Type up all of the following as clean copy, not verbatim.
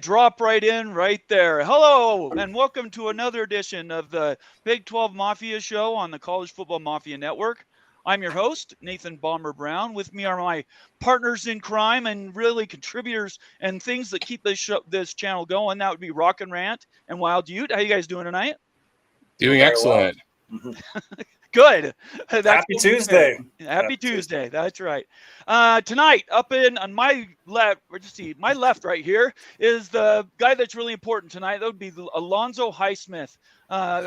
drop right in right there. Hello, and welcome to another edition of the Big 12 Mafia Show on the College Football Mafia Network. I'm your host, Nathan Bomber Brown. With me are my partners in crime and really contributors and things that keep this channel going. That would be Rock and Rant and Wild Ute. How you guys doing tonight? Doing excellent. Well. Good. Happy Tuesday. Happy Tuesday. That's right. Tonight, up on my left, my left right here is the guy that's really important tonight. That would be Alonzo Highsmith,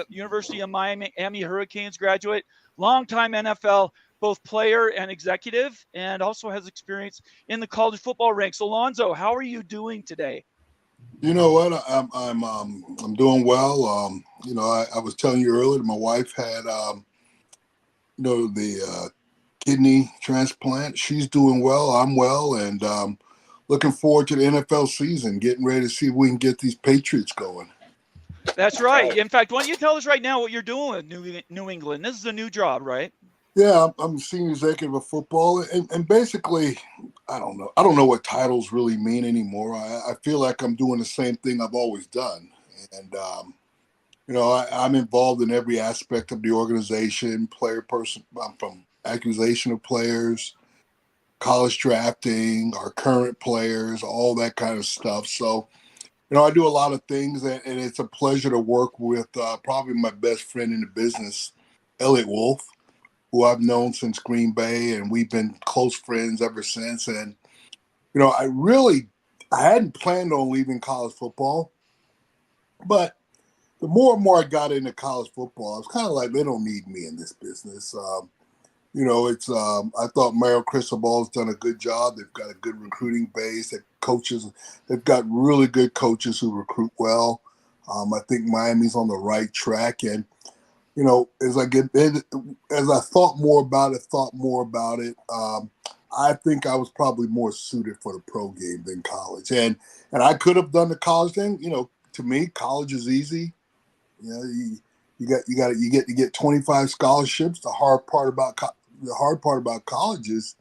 University of Miami Hurricanes graduate, longtime NFL, both player and executive, and also has experience in the college football ranks. Alonzo, how are you doing today? You know what? I'm doing well. I was telling you earlier, my wife had the kidney transplant. She's doing well. I'm well, and looking forward to the NFL season. Getting ready to see if we can get these Patriots going. That's right. In fact, why don't you tell us right now what you're doing with New England? This is a new job, right? Yeah, I'm senior executive of football, and basically, I don't know what titles really mean anymore. I feel like I'm doing the same thing I've always done, and I'm involved in every aspect of the organization, I'm from acquisition of players, college drafting, our current players, all that kind of stuff. So, I do a lot of things, and it's a pleasure to work with probably my best friend in the business, Elliot Wolf, who I've known since Green Bay, and we've been close friends ever since. And, I hadn't planned on leaving college football, but the more and more I got into college football, it's kind of like they don't need me in this business. I thought Mario Cristobal's done a good job. They've got a good recruiting base. They've got really good coaches who recruit well. I think Miami's on the right track. And, as I thought more about it, I think I was probably more suited for the pro game than college. And I could have done the college thing. To me, college is easy. You get 25 scholarships. The hard part about college is,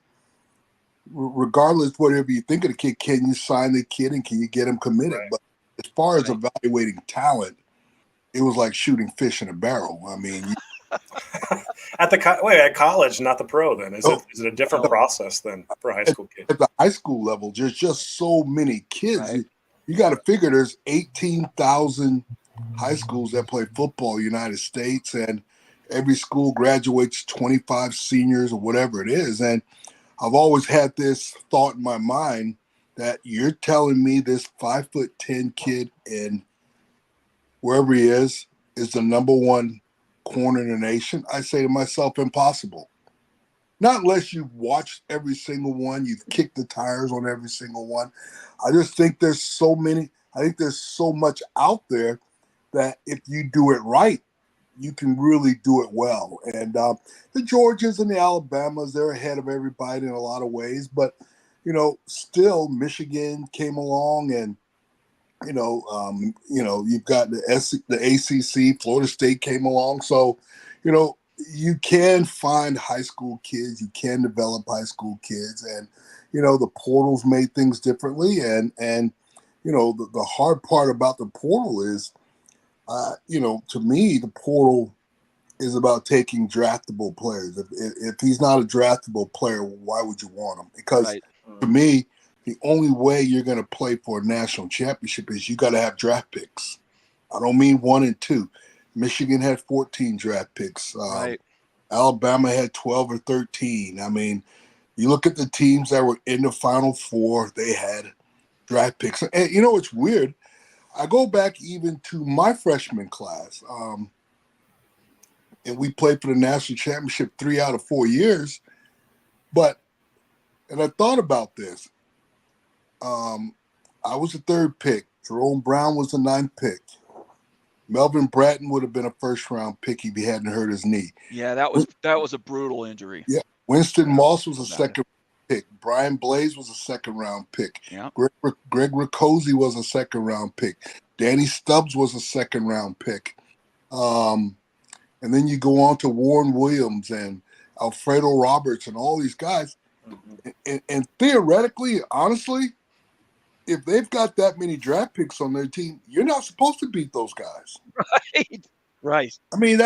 regardless whatever you think of the kid, can you sign the kid and can you get him committed? Right. But as far as evaluating talent, it was like shooting fish in a barrel. I mean, at college, not the pro. Then is it a different process than for a high school kid? At the high school level, there's just so many kids. Right. You got to figure there's 18,000 high schools that play football in the United States, and every school graduates 25 seniors or whatever it is. And I've always had this thought in my mind that you're telling me this 5'10" kid in wherever he is the number one corner in the nation. I say to myself, impossible. Not unless you've watched every single one, you've kicked the tires on every single one. I just think there's so many. I think there's so much out there that if you do it right, you can really do it well. And the Georgias and the Alabamas, they're ahead of everybody in a lot of ways. But, still Michigan came along, and, you've got the ACC, Florida State came along. So, you can find high school kids, you can develop high school kids, and, the portals made things differently. And the hard part about the portal is, to me, the portal is about taking draftable players. If he's not a draftable player, why would you want him? Because to me, the only way you're going to play for a national championship is you got to have draft picks. I don't mean 1 and 2. Michigan had 14 draft picks. Alabama had 12 or 13. I mean, you look at the teams that were in the Final Four, they had draft picks. And, it's weird. I go back even to my freshman class, and we played for the national championship 3 out of 4 years. And I thought about this. I was the 3rd pick. Jerome Brown was the 9th pick. Melvin Bratton would have been a first-round pick if he hadn't hurt his knee. Yeah, that was a brutal injury. Yeah, Winston Moss was a second pick. Brian Blaze was a second-round pick. Yeah. Greg Riccozzi was a second-round pick. Danny Stubbs was a second-round pick. And then you go on to Warren Williams and Alfredo Roberts and all these guys. And theoretically, honestly, if they've got that many draft picks on their team, you're not supposed to beat those guys. Right. I mean,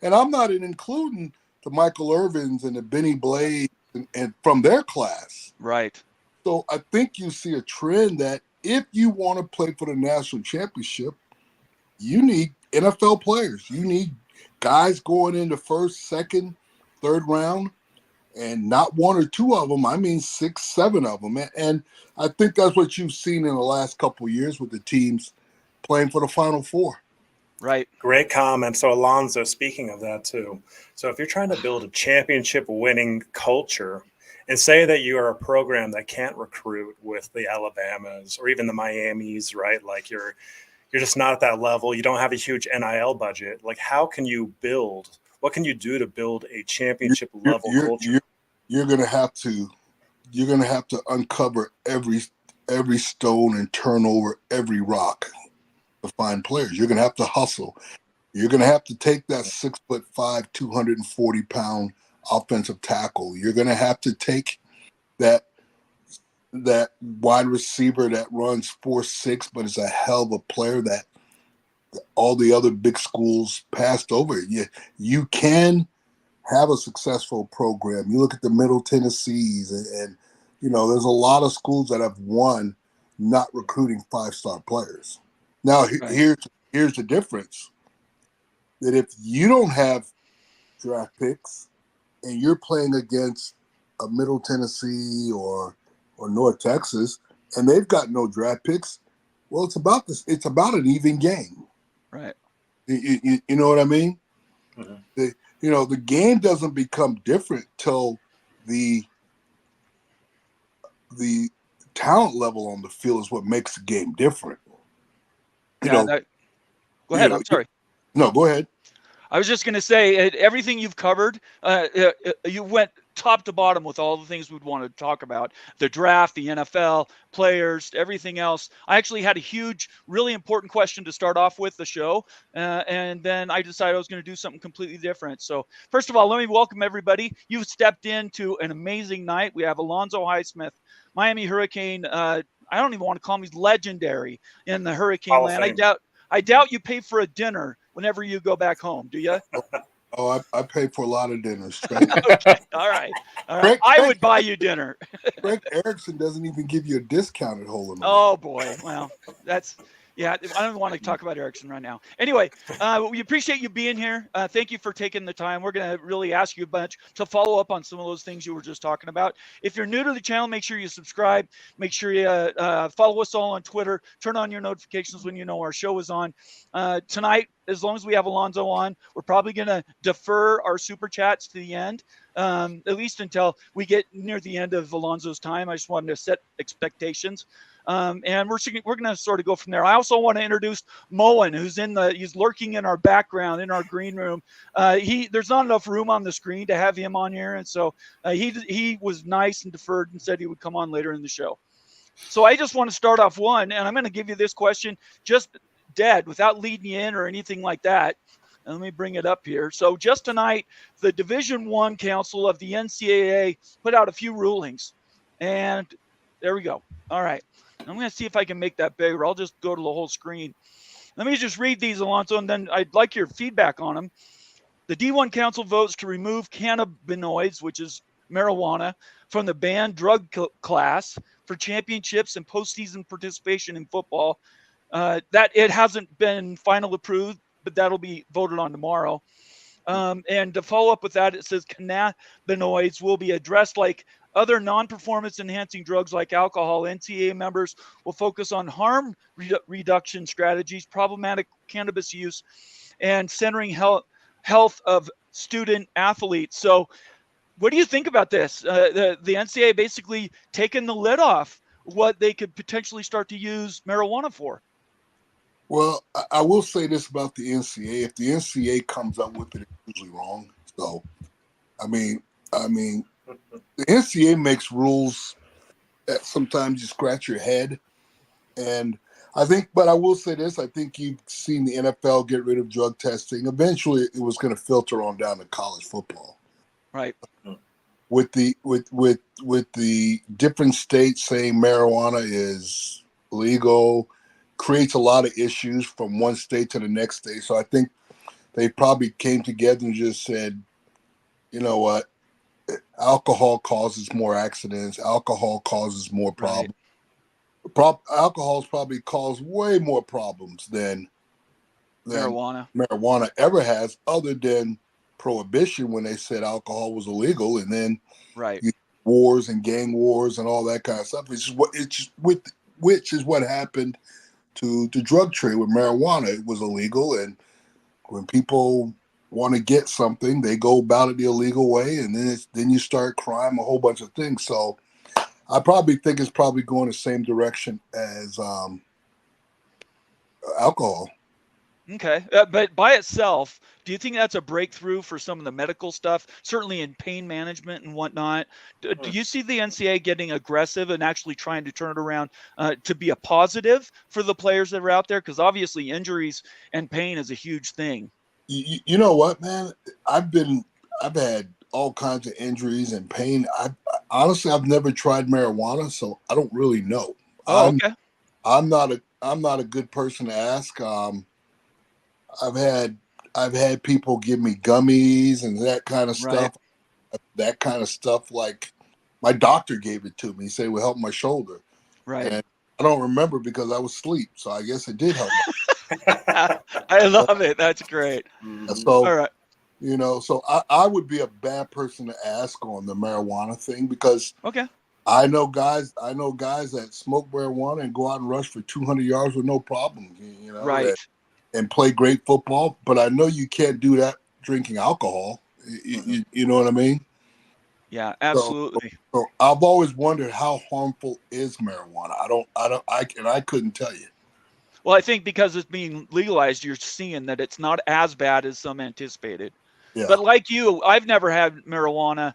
and I'm not including the Michael Irvins and the Benny Blades and from their class. Right. So I think you see a trend that if you want to play for the national championship, you need NFL players. You need guys going in the first, second, third round, and not one or two of them. I mean 6, 7 of them. And I think that's what you've seen in the last couple of years with the teams playing for the Final Four. Right. Great comment. So, Alonzo, speaking of that too, so if you're trying to build a championship-winning culture, and say that you are a program that can't recruit with the Alabamas or even the Miamis, right? Like you're just not at that level. You don't have a huge NIL budget. Like, how can you build? What can you do to build a championship level culture? You're gonna have to uncover every stone and turn over every rock to find players. You're gonna have to hustle. You're gonna have to take that 6'5", 240-pound offensive tackle. You're gonna have to take that wide receiver that runs 4.6, but is a hell of a player that all the other big schools passed over. You can have a successful program. You look at the Middle Tennessees, and there's a lot of schools that have won not recruiting 5-star players. Now, Right. here's the difference: that if you don't have draft picks and you're playing against a Middle Tennessee or North Texas, and they've got no draft picks, well, it's about this. It's about an even game. Right. You know what I mean? Mm-hmm. The game doesn't become different till the talent level on the field is what makes the game different. Go ahead. I'm sorry. No, go ahead. I was just going to say everything you've covered, you went top to bottom with all the things we'd want to talk about: the draft, the NFL, players, everything else. I actually had a huge, really important question to start off with the show, and then I decided I was going to do something completely different. So first of all, let me welcome everybody. You've stepped into an amazing night. We have Alonzo Highsmith, Miami Hurricane. I don't even want to call him. He's legendary in the Hurricane land. I doubt you pay for a dinner whenever you go back home, do you? Oh, I pay for a lot of dinners. Okay. All right. I would buy you dinner. Craig Erickson doesn't even give you a discount at Hole in One. Oh, boy. Well, I don't want to talk about Erickson right now. Anyway, we appreciate you being here. Thank you for taking the time. We're going to really ask you a bunch to follow up on some of those things you were just talking about. If you're new to the channel, make sure you subscribe. Make sure you follow us all on Twitter. Turn on your notifications when you know our show is on. Tonight, as long as we have Alonzo on, we're probably going to defer our super chats to the end, at least until we get near the end of Alonzo's time. I just wanted to set expectations. And we're going to sort of go from there. I also want to introduce Moen, he's lurking in our background, in our green room. There's not enough room on the screen to have him on here. And so he was nice and deferred and said he would come on later in the show. So I just want to start off and I'm going to give you this question just dead without leading you in or anything like that. And let me bring it up here. So just tonight, the Division I Council of the NCAA put out a few rulings. And there we go. All right. I'm going to see if I can make that bigger. I'll just go to the whole screen. Let me just read these, Alonzo, and then I'd like your feedback on them. The D1 Council votes to remove cannabinoids, which is marijuana, from the banned drug class for championships and postseason participation in football. That it hasn't been final approved, but that'll be voted on tomorrow. And to follow up with that, it says cannabinoids will be addressed like other non-performance enhancing drugs like alcohol. NCAA members will focus on harm reduction strategies, problematic cannabis use, and centering health of student athletes. So what do you think about this? The NCAA basically taking the lid off what they could potentially start to use marijuana for. Well, I will say this about the NCAA. If the NCAA comes up with it, it's usually wrong. So, I mean, the NCAA makes rules that sometimes you scratch your head. And but I will say this, I think you've seen the NFL get rid of drug testing. Eventually it was going to filter on down to college football. Right. With the different states saying marijuana is legal, creates a lot of issues from one state to the next state. So I think they probably came together and just said, you know what, alcohol causes more accidents. Alcohol causes more problems. Alcohol's probably caused way more problems than marijuana ever has, other than prohibition when they said alcohol was illegal, and then wars and gang wars and all that kind of stuff. Which is what happened to the drug trade with marijuana. It was illegal, and when people want to get something, they go about it the illegal way, and then you start crime, a whole bunch of things. So I probably think it's probably going the same direction as alcohol. Okay. But by itself, do you think that's a breakthrough for some of the medical stuff, certainly in pain management and whatnot? Do you see the NCAA getting aggressive and actually trying to turn it around to be a positive for the players that are out there? Because obviously injuries and pain is a huge thing. You know what, man? I've had all kinds of injuries and pain. Honestly, I've never tried marijuana, so I don't really know. Okay. I'm not a good person to ask. I've had people give me gummies and that kind of stuff. That kind of stuff, like my doctor gave it to me. He said it would help my shoulder. Right. And I don't remember because I was asleep, so I guess it did help. I love it. That's great. So, all right. So I would be a bad person to ask on the marijuana thing, because I know guys that smoke marijuana and go out and rush for 200 yards with no problem, and play great football. But I know you can't do that drinking alcohol. You know what I mean? Yeah, absolutely. So I've always wondered, how harmful is marijuana? I couldn't tell you. Well, I think because it's being legalized, you're seeing that it's not as bad as some anticipated. Yeah. But like you, I've never had marijuana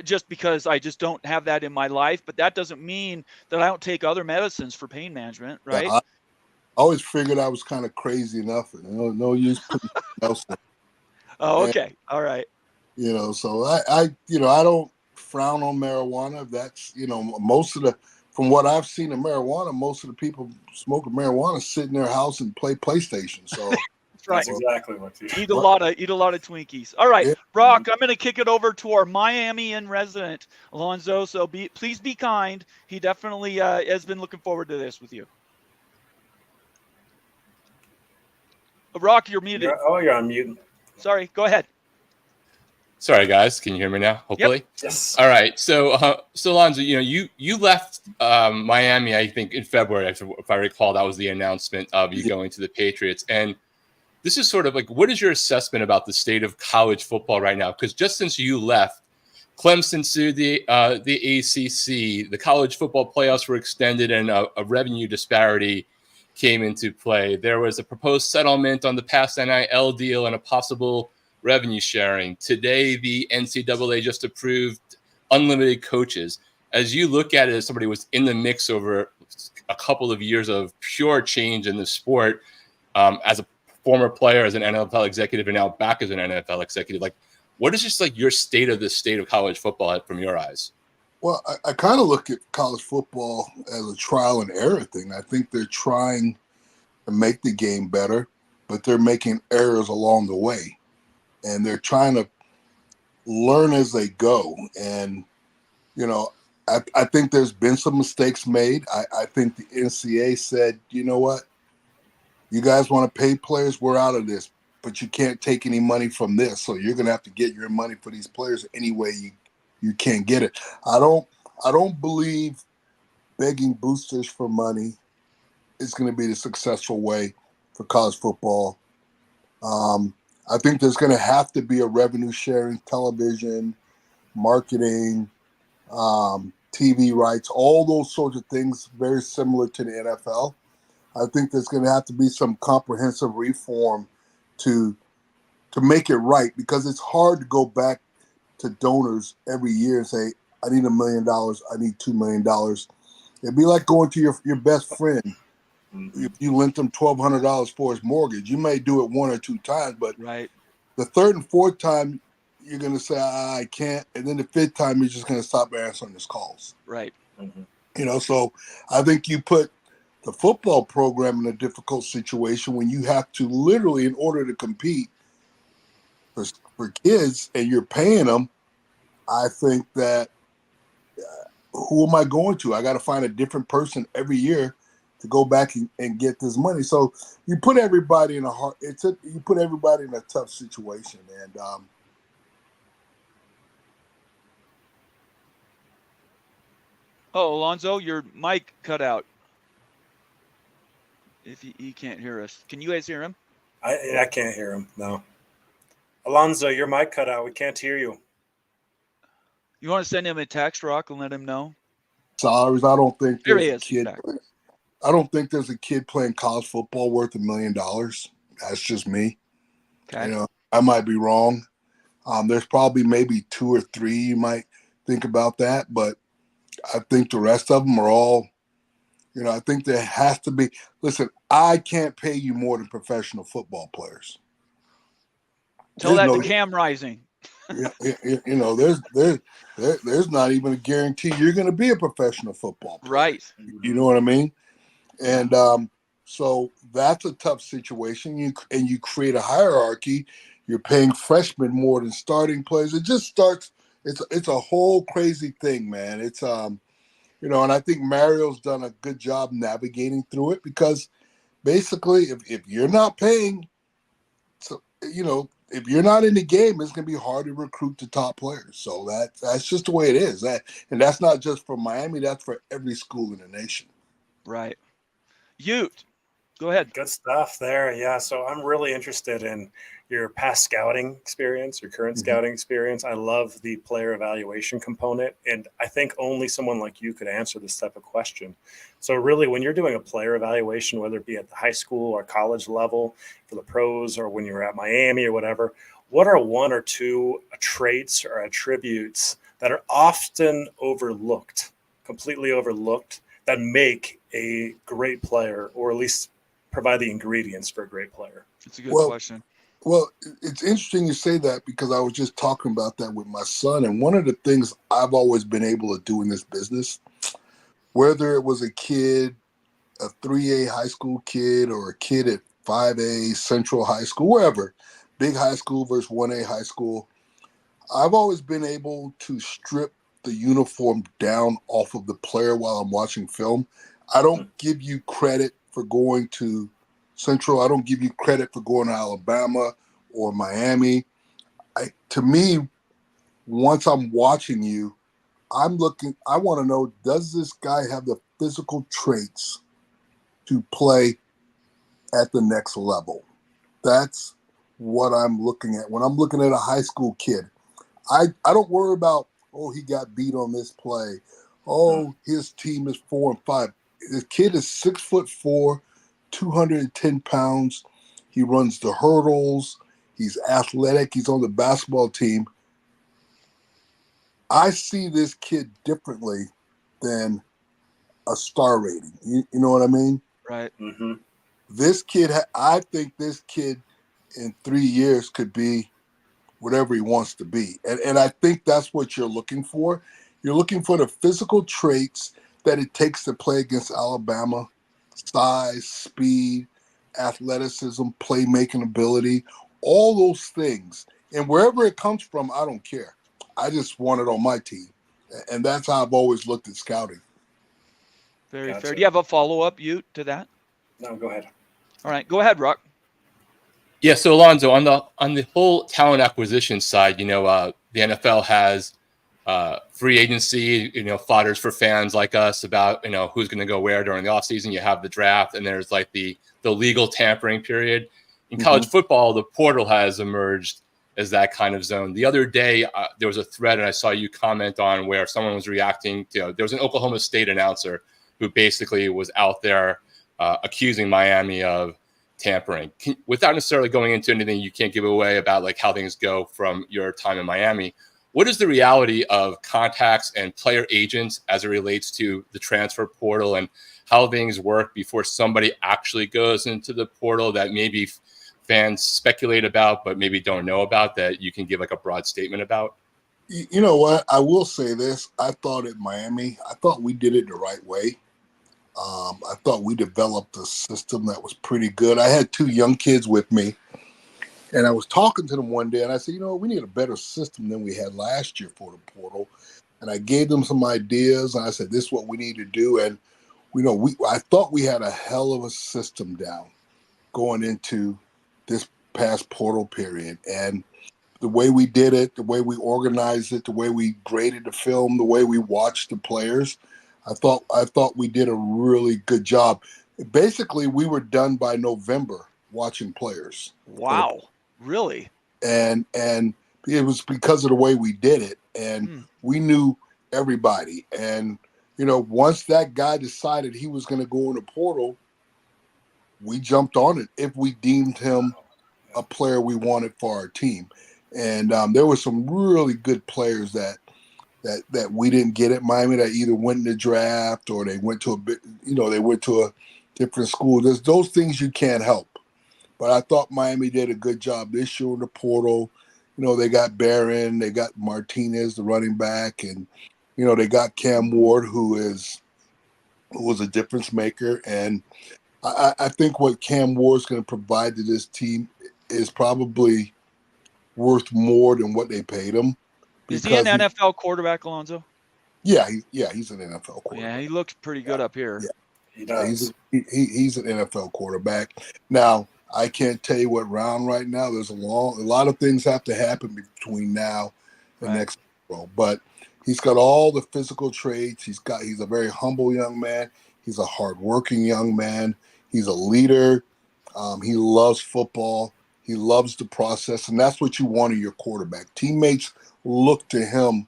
just because I just don't have that in my life. But that doesn't mean that I don't take other medicines for pain management, right? Yeah, I always figured I was kind of crazy enough. No use putting else in. Oh, okay. All right. So I don't frown on marijuana. That's, from what I've seen of marijuana, most of the people smoking marijuana sit in their house and play PlayStation. So that's exactly what you eat a lot of Twinkies. All right, Brock, I'm going to kick it over to our Miami in resident, Alonzo. So please be kind. He definitely has been looking forward to this with you. Brock, you're muted. You're on mute. Sorry, go ahead. Sorry, guys. Can you hear me now? Hopefully. Yep. Yes. All right. So Alonzo, you left Miami, I think, in February. If I recall, that was the announcement of you going to the Patriots. And this is sort of like, what is your assessment about the state of college football right now? Because just since you left, Clemson sued the ACC, the college football playoffs were extended, and a revenue disparity came into play. There was a proposed settlement on the past NIL deal and a possible revenue sharing. Today, the NCAA just approved unlimited coaches. As you look at it, as somebody who was in the mix over a couple of years of pure change in the sport, as a former player, as an NFL executive, and now back as an NFL executive, like, what is just like your state of college football from your eyes? Well, I kind of look at college football as a trial and error thing. I think they're trying to make the game better, but they're making errors along the way. And they're trying to learn as they go. And, I think there's been some mistakes made. I think the NCAA said, you know what? You guys want to pay players? We're out of this. But you can't take any money from this. So you're going to have to get your money for these players any way you can't get it. I don't believe begging boosters for money is going to be the successful way for college football. I think there's going to have to be a revenue sharing, television, marketing, TV rights, all those sorts of things, very similar to the NFL. I think there's going to have to be some comprehensive reform to make it right, because it's hard to go back to donors every year and say, I need $1 million, I need $2 million. It'd be like going to your best friend. If you lent them $1,200 for his mortgage, you may do it one or two times, but the third and fourth time, you're going to say, I can't. And then the fifth time, you're just going to stop answering his calls. Right. So I think you put the football program in a difficult situation when you have to literally, in order to compete for kids and you're paying them. I think that who am I going to? I got to find a different person every year to go back and get this money. So you put everybody in you put everybody in a tough situation. And Alonzo, your mic cut out. If he can't hear us, can you guys hear him? I can't hear him. No. Alonzo, your mic cut out. We can't hear you. You want to send him a text, Rock, and let him know? Salaries. I don't think There there's he a is. kid. I don't think there's a kid playing college football worth $1 million. That's just me. Okay. You know, I might be wrong. There's probably maybe 2 or 3 you might think about that, but I think the rest of them are all, you know, I think there has to be. Listen, I can't pay you more than professional football players. Tell that to Cam Rising. You know, there's not even a guarantee you're going to be a professional football player. Right. You know what I mean? And so that's a tough situation. You create a hierarchy. You're paying freshmen more than starting players. It just starts. It's a whole crazy thing, man. It's you know, and I think Mario's done a good job navigating through it because basically, if you're not paying, so you know, if you're not in the game, it's going to be hard to recruit the top players. So that's just the way it is. And that's not just for Miami. That's for every school in the nation. Right. Ute, go ahead. Good stuff there. Yeah. So I'm really interested in your past scouting experience, your current scouting experience. I love the player evaluation component. And I think only someone like you could answer this type of question. So really, when you're doing a player evaluation, whether it be at the high school or college level for the pros, or when you're at Miami or whatever, what are 1 or 2 traits or attributes that are often overlooked, completely overlooked, that make a great player, or at least provide the ingredients for a great player? It's a good question. Well, it's interesting you say that because I was just talking about that with my son. And one of the things I've always been able to do in this business, whether it was a kid, a 3A high school kid, or a kid at 5A Central High School, wherever, big high school versus 1A high school, I've always been able to strip the uniform down off of the player while I'm watching film. I don't give you credit for going to Central. I don't give you credit for going to Alabama or Miami. To me, once I'm watching you, I want to know, does this guy have the physical traits to play at the next level? That's what I'm looking at. When I'm looking at a high school kid, I don't worry about, oh, he got beat on this play. Oh, his team is 4-5. The kid is 6'4", 210 pounds. He runs the hurdles. He's athletic. He's on the basketball team. I see this kid differently than a star rating. You know what I mean? Right. Mm-hmm. This kid, I think this kid in 3 years could be whatever he wants to be. And I think that's what you're looking for. You're looking for the physical traits that it takes to play against Alabama: size, speed, athleticism, playmaking ability, all those things. And wherever it comes from, I don't care. I just want it on my team. And that's how I've always looked at scouting. Very fair. Do you have a follow-up, Ute, to that? No, go ahead. All right. Go ahead, Rock. Yeah, so Alonzo, on the whole talent acquisition side, you know, the NFL has free agency, you know, fodders for fans like us about, you know, who's going to go where during the offseason. You have the draft, and there's like the legal tampering period. In college football, the portal has emerged as that kind of zone. The other day, there was a thread, and I saw you comment on where someone was reacting to, there was an Oklahoma State announcer who basically was out there accusing Miami of tampering. Without necessarily going into anything you can't give away about like how things go from your time in Miami, what is the reality of contacts and player agents as it relates to the transfer portal and how things work before somebody actually goes into the portal that maybe fans speculate about but maybe don't know about, that you can give like a broad statement about? You know what? I will say this. I thought at Miami, I thought we did it the right way. I thought we developed a system that was pretty good. I had 2 young kids with me, and I was talking to them one day, and I said, we need a better system than we had last year for the portal. And I gave them some ideas, and I said, this is what we need to do. And, I thought we had a hell of a system down going into this past portal period. And the way we did it, the way we organized it, the way we graded the film, the way we watched the players, I thought we did a really good job. Basically, we were done by November watching players. Wow, really? And it was because of the way we did it, and we knew everybody. And once that guy decided he was going to go in the portal, we jumped on it if we deemed him a player we wanted for our team. And there were some really good players that we didn't get at Miami that either went in the draft or they went to a different school. There's those things you can't help. But I thought Miami did a good job this year in the portal. They got Barron, they got Martinez, the running back, and they got Cam Ward, who was a difference maker. And I think what Cam Ward's going to provide to this team is probably worth more than what they paid him. Is he an NFL quarterback, Alonzo? Yeah, he's an NFL quarterback. Yeah, he looks pretty good up here. Yeah, he does. He's an NFL quarterback. Now, I can't tell you what round right now. There's a lot of things have to happen between now and next year. But he's got all the physical traits. He's a very humble young man. He's a hardworking young man. He's a leader. He loves football. He loves the process, and that's what you want in your quarterback. Teammates look to him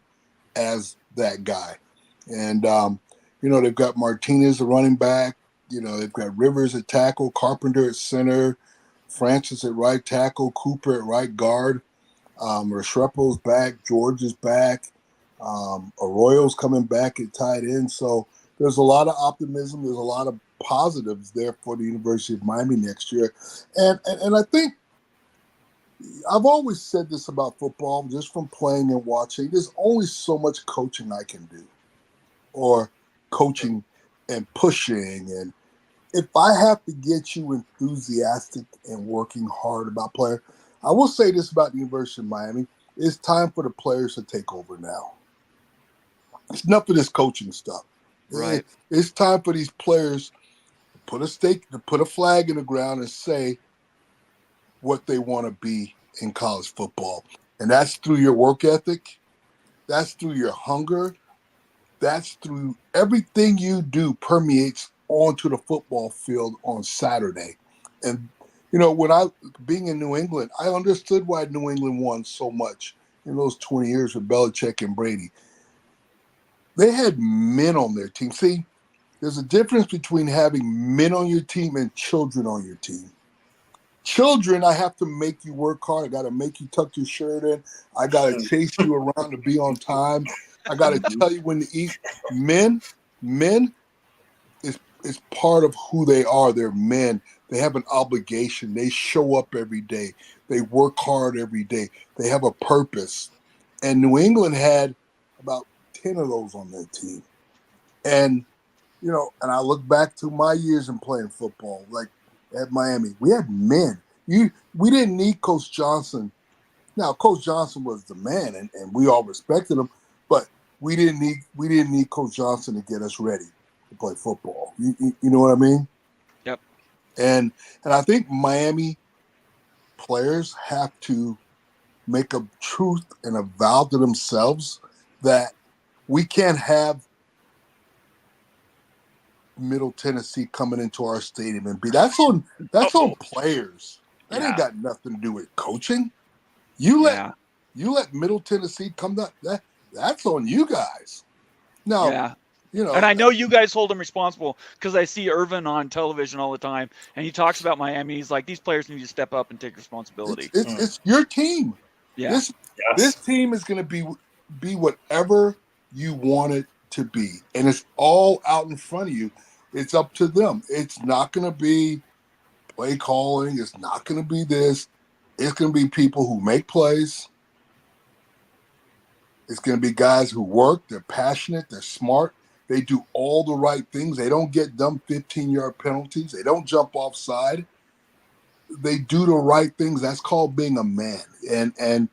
as that guy. And, they've got Martinez, the running back. They've got Rivers at tackle, Carpenter at center, Francis at right tackle, Cooper at right guard. Restrepo's back, George is back. Arroyo's coming back at tight end. So there's a lot of optimism. There's a lot of positives there for the University of Miami next year. And I think I've always said this about football, just from playing and watching. There's only so much coaching I can do, or coaching and pushing. And if I have to get you enthusiastic and working hard about players, I will say this about the University of Miami. It's time for the players to take over now. It's enough of this coaching stuff. Right. It's time for these players to put a flag in the ground and say what they want to be in college football. And that's through your work ethic. That's through your hunger. That's through everything you do permeates onto the football field on Saturday. And, when being in New England, I understood why New England won so much in those 20 years with Belichick and Brady. They had men on their team. See, there's a difference between having men on your team and children on your team. Children, I have to make you work hard. I got to make you tuck your shirt in. I got to chase you around to be on time. I got to tell you when to eat. Men is part of who they are. They're men. They have an obligation. They show up every day. They work hard every day. They have a purpose. And New England had about 10 of those on their team. And, and I look back to my years in playing football, like at Miami. We had men. We didn't need Coach Johnson. Now, Coach Johnson was the man, and we all respected him, but we didn't need Coach Johnson to get us ready to play football. You know what I mean? Yep. And I think Miami players have to make a truth and a vow to themselves that we can't have Middle Tennessee coming into our stadium and be that's on players. That ain't got nothing to do with coaching. You let Middle Tennessee come down. That's on you guys. Now, and I know you guys hold them responsible because I see Irvin on television all the time, and he talks about Miami. He's like, these players need to step up and take responsibility. It's your team. Yeah. This team is going to be whatever you want it to be, and it's all out in front of you. It's up to them. It's not going to be play calling. It's not going to be this. It's going to be people who make plays. It's going to be guys who work. They're passionate. They're smart. They do all the right things. They don't get dumb 15-yard penalties. They don't jump offside. They do the right things. That's called being a man. And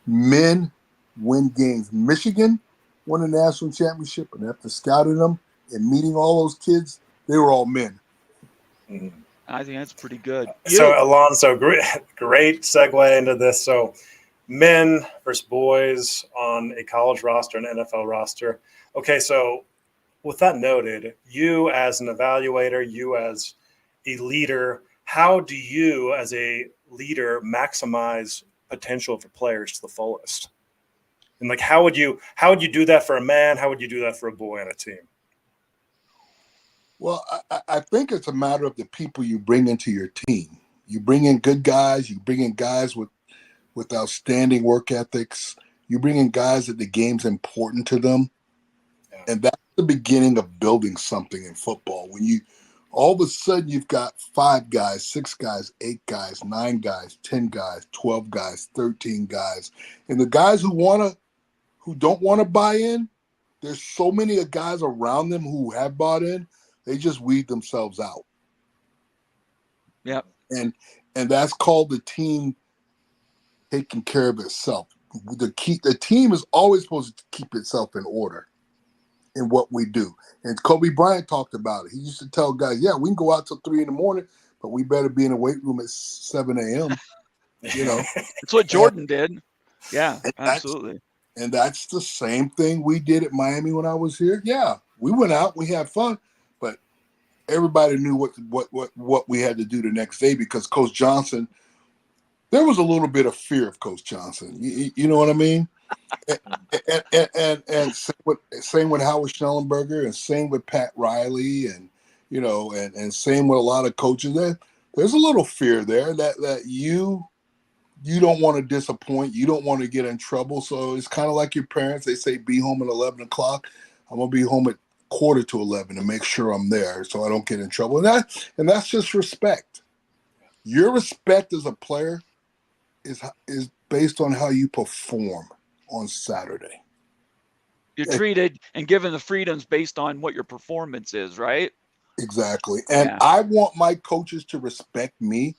men win games. Michigan won a national championship, and after scouting them and meeting all those kids, they were all men. Mm-hmm. I think that's pretty good. So, Alonzo, great segue into this. So, men versus boys on a college roster and NFL roster. Okay, so with that noted, you as an evaluator, you as a leader, how do you as a leader maximize potential for players to the fullest? And like, how would you do that for a man? How would you do that for a boy on a team? Well, I think it's a matter of the people you bring into your team. You bring in good guys. You bring in guys with outstanding work ethics. You bring in guys that the game's important to them. Yeah. And that's the beginning of building something in football. When you all of a sudden you've got 5 guys, 6 guys, 8 guys, 9 guys, 10 guys, 12 guys, 13 guys. And the guys who don't want to buy in, there's so many guys around them who have bought in. They just weed themselves out. Yeah. And that's called the team taking care of itself. The team is always supposed to keep itself in order in what we do. And Kobe Bryant talked about it. He used to tell guys, yeah, we can go out till 3 a.m, but we better be in the weight room at 7 a.m. You know, that's what Jordan did. Yeah, absolutely. And that's the same thing we did at Miami when I was here. Yeah, we went out, we had fun, but everybody knew what we had to do the next day because Coach Johnson, there was a little bit of fear of Coach Johnson. You know what I mean? and same with Howard Schnellenberger and same with Pat Riley and and same with a lot of coaches. There's a little fear there that you don't want to disappoint. You don't want to get in trouble. So it's kind of like your parents. They say be home at 11 o'clock. I'm going to be home at 11:15 to make sure I'm there so I don't get in trouble. And that's just respect. Your respect as a player is based on how you perform on Saturday. You're treated and given the freedoms based on what your performance is, right? Exactly. And I want my coaches to respect me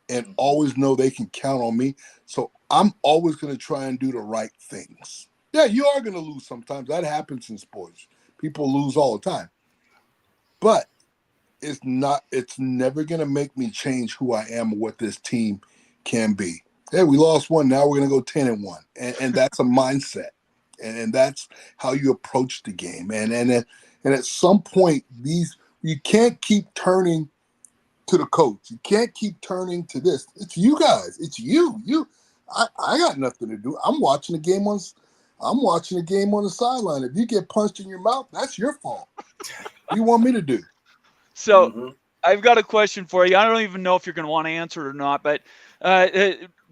and always know they can count on me. So I'm always going to try and do the right things. Yeah, you are going to lose sometimes. That happens in sports. People lose all the time. But it's never going to make me change who I am or what this team can be. Hey, we lost one. Now we're going to go 10-1. And that's a mindset. And that's how you approach the game. And at some point, you can't keep turning to the coach. You can't keep turning to this. It's you guys. It's you. I got nothing to do. I'm watching the game on the sideline. If you get punched in your mouth, that's your fault. What do you want me to do? So I've got a question for you. I don't even know if you're going to want to answer it or not, but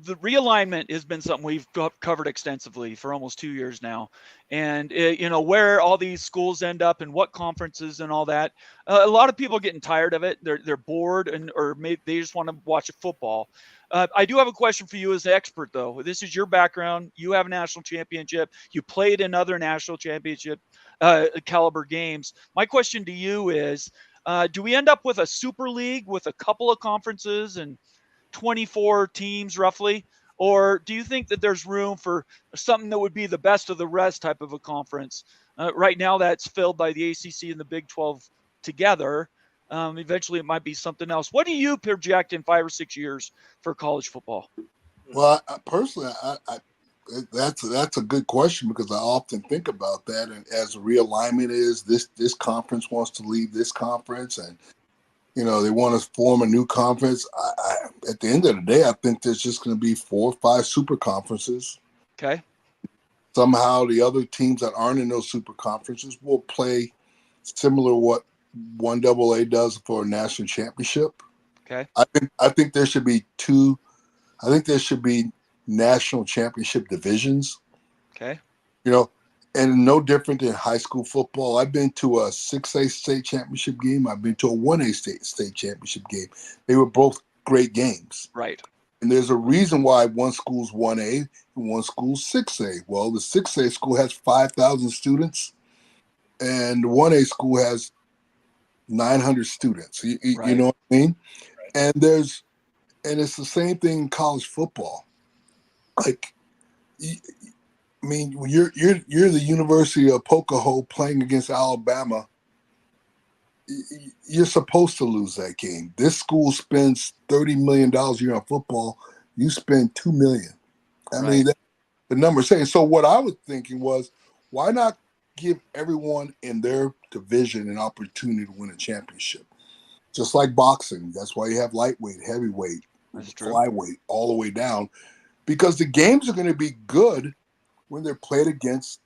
the realignment has been something we've covered extensively for almost 2 years now. And, where all these schools end up and what conferences and all that. A lot of people are getting tired of it. They're bored or maybe they just want to watch football. I do have a question for you as an expert, though. This is your background. You have a national championship. You played in other national championship caliber games. My question to you is, do we end up with a super league with a couple of conferences and 24 teams roughly? Or do you think that there's room for something that would be the best of the rest type of a conference? Right now that's filled by the ACC and the Big 12 together. Eventually it might be something else. What do you project in 5 or 6 years for college football? Well, personally, that's a good question because I often think about that. And as a realignment is, this conference wants to leave this conference, and they want to form a new conference. At the end of the day, I think there's just going to be 4 or 5 super conferences. Okay. Somehow the other teams that aren't in those super conferences will play similar to what 1AA does for a national championship. Okay. I think there should be 2. I think there should be national championship divisions. Okay. And no different than high school football. I've been to a 6A state championship game. I've been to a 1A state championship game. They were both great games. Right. And there's a reason why one school's 1A and one school's 6A. Well, the 6A school has 5,000 students. and the 1A school has 900 students. You know what I mean? And it's the same thing in college football. Like, I mean, when you're the University of Pocahontas playing against Alabama, you're supposed to lose that game. This school spends $30 million a year on football. You spend $2 million. I mean, the number saying. So what I was thinking was, why not give everyone in their division an opportunity to win a championship? Just like boxing. That's why you have lightweight, heavyweight, flyweight, all the way down. Because the games are going to be good when they're played against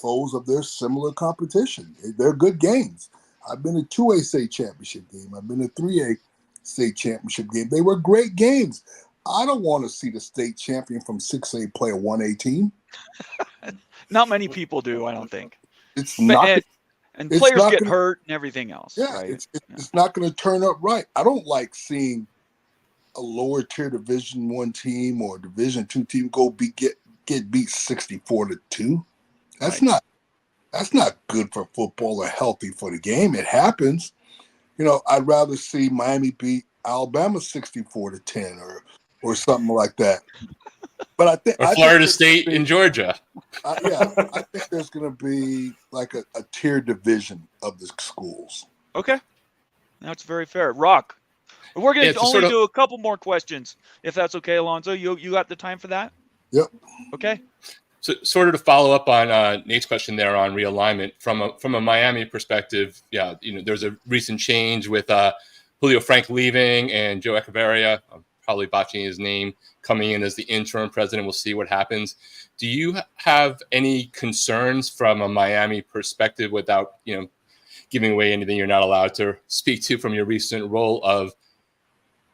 foes of their similar competition. They're good games. I've been to 2A state championship game. I've been to 3A state championship game. They were great games. I don't want to see the state champion from 6A play a 1A team. Not many people do, I don't think. It's not. And players get hurt and everything else. Yeah, right? It's not going to turn up right. I don't like seeing a lower tier Division 1 team or Division 2 team get beat 64-2. That's not good for football or healthy for the game. It happens. You know, I'd rather see Miami beat Alabama 64-10 or something like that. But I think Florida State in Georgia. I think there's going to be like a tier division of the schools. Okay, that's very fair. Rock, we're going to only do a couple more questions, if that's okay, Alonzo. You got the time for that? Yep. Okay. So, sort of to follow up on Nate's question there on realignment from a Miami perspective, yeah, you know, there's a recent change with Julio Frank leaving and Joe Echeverria, I'm probably botching his name, coming in as the interim president. We'll see what happens. Do you have any concerns from a Miami perspective, without, you know, giving away anything you're not allowed to speak to, from your recent role of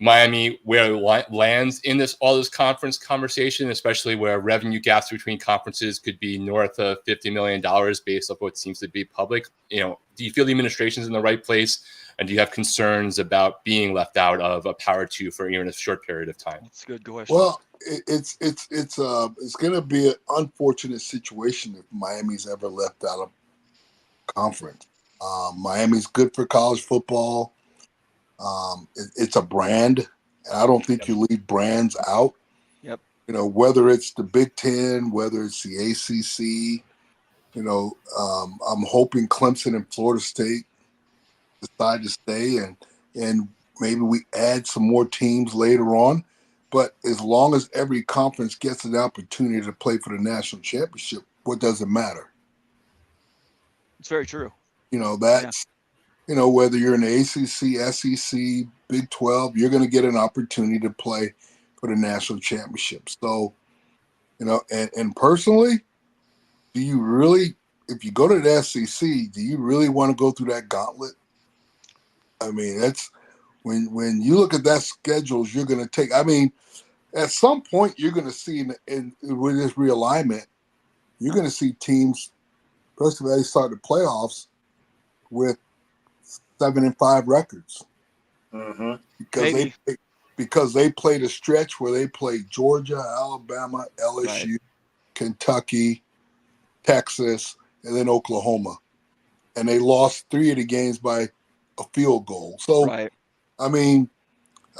Miami, where it lands in all this conference conversation, especially where revenue gaps between conferences could be north of $50 million based off what seems to be public? You know, do you feel the administration's in the right place, and do you have concerns about being left out of a Power 2 for even a short period of time? That's a good question. Well, it's going to be an unfortunate situation if Miami's ever left out of conference. Miami's good for college football. It's a brand, and I don't think you leave brands out. Yep. You know, whether it's the Big Ten, whether it's the ACC, you know, I'm hoping Clemson and Florida State decide to stay, and maybe we add some more teams later on. But as long as every conference gets an opportunity to play for the national championship, what does it matter? It's very true. You know, that's. You know, whether you're in the ACC, SEC, Big 12, you're going to get an opportunity to play for the national championship. So, you know, and personally, do you really, if you go to the SEC, do you really want to go through that gauntlet? I mean, that's when you look at that schedules you're going to take. I mean, at some point you're going to see with this realignment, you're going to see teams, first of all, they start the playoffs with 7-5 records, because they played a stretch where they played Georgia, Alabama, LSU, Kentucky, Texas, and then Oklahoma, and they lost 3 of the games by a field goal. So, I mean,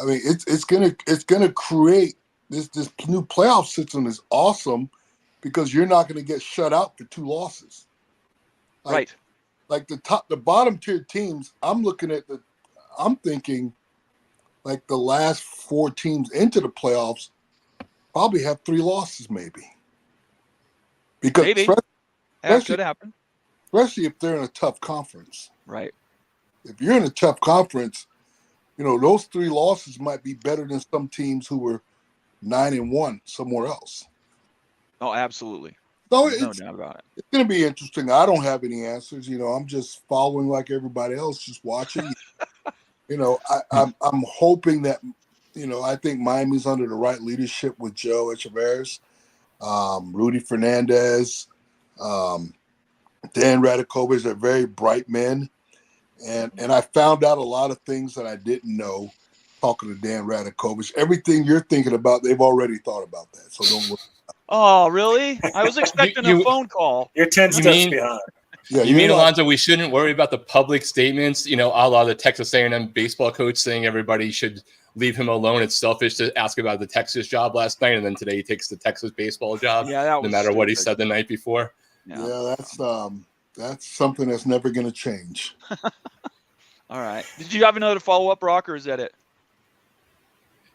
it's gonna create this new playoff system is awesome, because you're not going to get shut out for 2 losses. Like the bottom tier teams, I'm thinking like the last 4 teams into the playoffs probably have 3 losses, maybe. Because that could happen. Especially if they're in a tough conference. Right. If you're in a tough conference, you know, those 3 losses might be better than some teams who were 9-1 somewhere else. Oh, absolutely. So no doubt about it. It's going to be interesting. I don't have any answers. You know, I'm just following like everybody else, just watching. You know, I'm hoping that, you know, I think Miami's under the right leadership with Joe Echeverria, Rudy Fernandez, Dan Radakovich are very bright men. And I found out a lot of things that I didn't know talking to Dan Radakovich. Everything you're thinking about, they've already thought about that. So don't worry. Oh, really? I was expecting a phone call. You're 10 steps behind. Yeah, You mean, Alonzo, we shouldn't worry about the public statements, a la the Texas A&M baseball coach saying everybody should leave him alone. It's selfish to ask about the Texas job last night, and then today he takes the Texas baseball job, no matter what he said the night before. Yeah, that's something that's never going to change. All right. Did you have another follow-up, Rock, or is that it?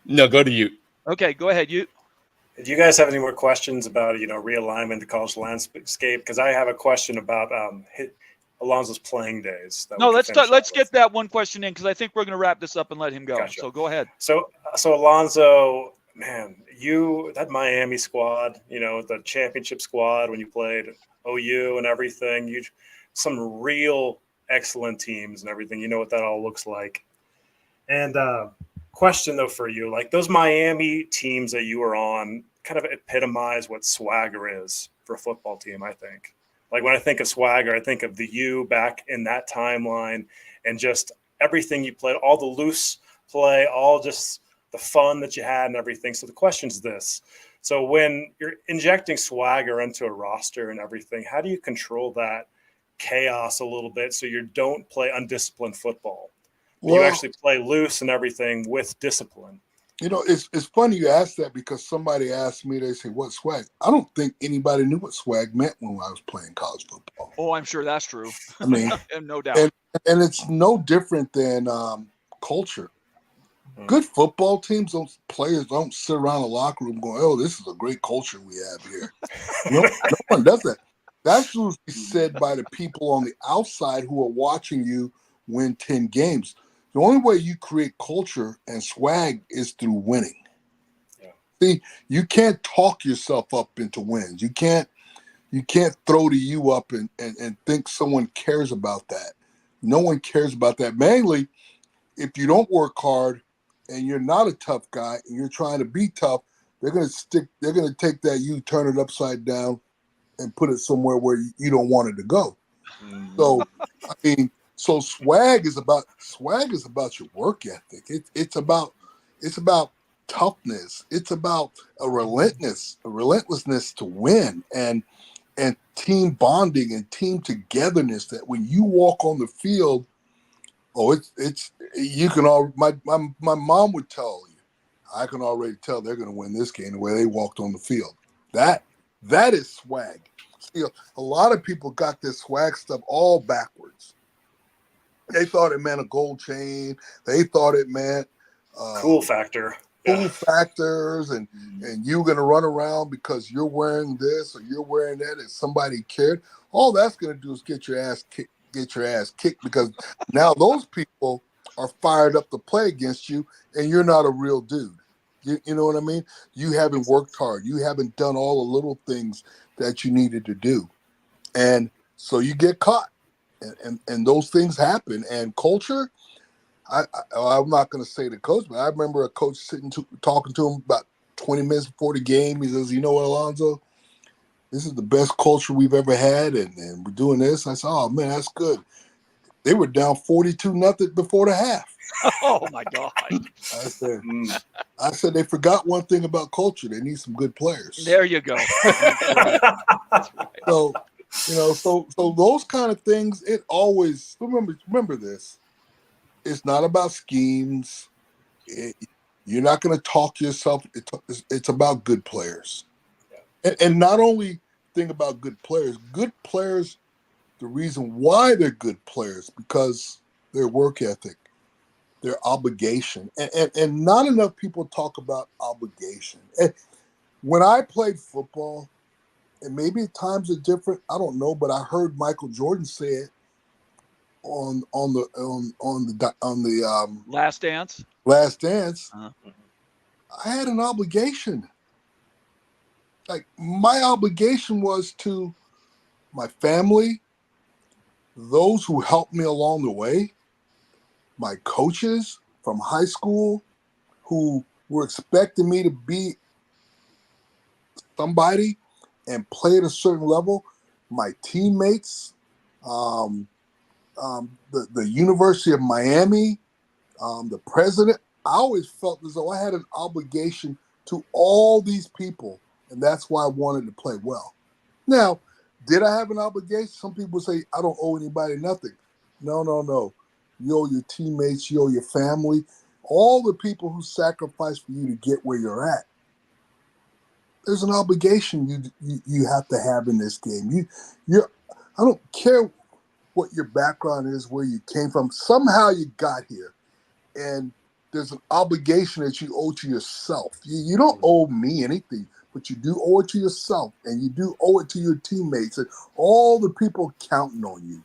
No, go to you. Okay, go ahead. You. Do you guys have any more questions about realignment, the college landscape? Because I have a question about Alonzo's playing days. No, let's get that one question in, because I think we're going to wrap this up and let him go. Gotcha. So go ahead. So Alonzo, man, that Miami squad, the championship squad when you played OU and everything, some real excellent teams and everything. You know what that all looks like. And question though for you, like those Miami teams that you were on kind of epitomize what swagger is for a football team, I think. Like when I think of swagger, I think of the U back in that timeline and just everything you played, all the loose play, all just the fun that you had and everything. So the question is this. So when you're injecting swagger into a roster and everything, how do you control that chaos a little bit so you don't play undisciplined football? You actually play loose and everything with discipline. It's funny you ask that, because somebody asked me, they say, what swag? I don't think anybody knew what swag meant when I was playing college football. Oh, I'm sure that's true. I mean, no doubt. And it's no different than culture. Good football teams, players don't sit around a locker room going, oh, this is a great culture we have here. No one does that. That's usually said by the people on the outside who are watching you win 10 games. The only way you create culture and swag is through winning. Yeah. See, you can't talk yourself up into wins. You can't throw the U up and think someone cares about that. No one cares about that. Mainly, if you don't work hard and you're not a tough guy and you're trying to be tough, they're gonna take that U, turn it upside down, and put it somewhere where you don't want it to go. So, I mean. So swag is about your work ethic. It's about toughness. It's about a relentlessness to win, and team bonding and team togetherness. That when you walk on the field, it's you can all. My mom would tell you, I can already tell they're going to win this game the way they walked on the field. That is swag. See, a lot of people got this swag stuff all backwards. They thought it meant a gold chain. They thought it meant cool factor. Cool factors, and you're going to run around because you're wearing this or you're wearing that, and somebody cared. All that's going to do is get your ass kicked, because now those people are fired up to play against you, and you're not a real dude. You know what I mean? You haven't worked hard. You haven't done all the little things that you needed to do, and so you get caught. And those things happen. And culture, I'm not going to say the coach, but I remember a coach talking to him about 20 minutes before the game. He says, you know what, Alonzo, this is the best culture we've ever had, and we're doing this. I said, oh, man, that's good. They were down 42-0 before the half. Oh, my God. I said, they forgot one thing about culture. They need some good players. There you go. That's right. So, so those kind of things, it always, remember this, it's not about schemes. You're not going to talk yourself. It's about good players. Yeah. And not only think about good players, the reason why they're good players, because their work ethic, their obligation. And not enough people talk about obligation. And when I played football, and maybe times are different, I don't know, but I heard Michael Jordan say it on the Last Dance. Last Dance. Uh-huh. I had an obligation. Like, my obligation was to my family, those who helped me along the way, my coaches from high school who were expecting me to be somebody and play at a certain level, my teammates, the University of Miami, the president. I always felt as though I had an obligation to all these people, and that's why I wanted to play well. Now, Did I have an obligation? Some people say I don't owe anybody nothing. No. You owe your teammates, you owe your family, all the people who sacrificed for you to get where you're at. There's an obligation you have to have in this game. I don't care what your background is, where you came from. Somehow you got here, and there's an obligation that you owe to yourself. You don't owe me anything, but you do owe it to yourself, and you do owe it to your teammates and all the people counting on you.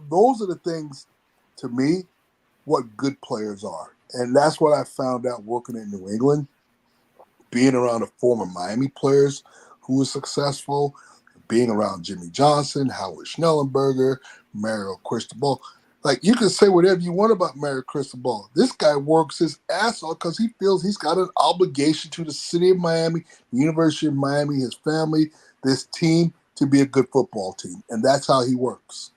Those are the things, to me, what good players are. And that's what I found out working in New England, being around the former Miami players who were successful, being around Jimmy Johnson, Howard Schnellenberger, Mario Cristobal. Like, you can say whatever you want about Mario Cristobal. This guy works his ass off because he feels he's got an obligation to the city of Miami, the University of Miami, his family, this team, to be a good football team. And that's how he works.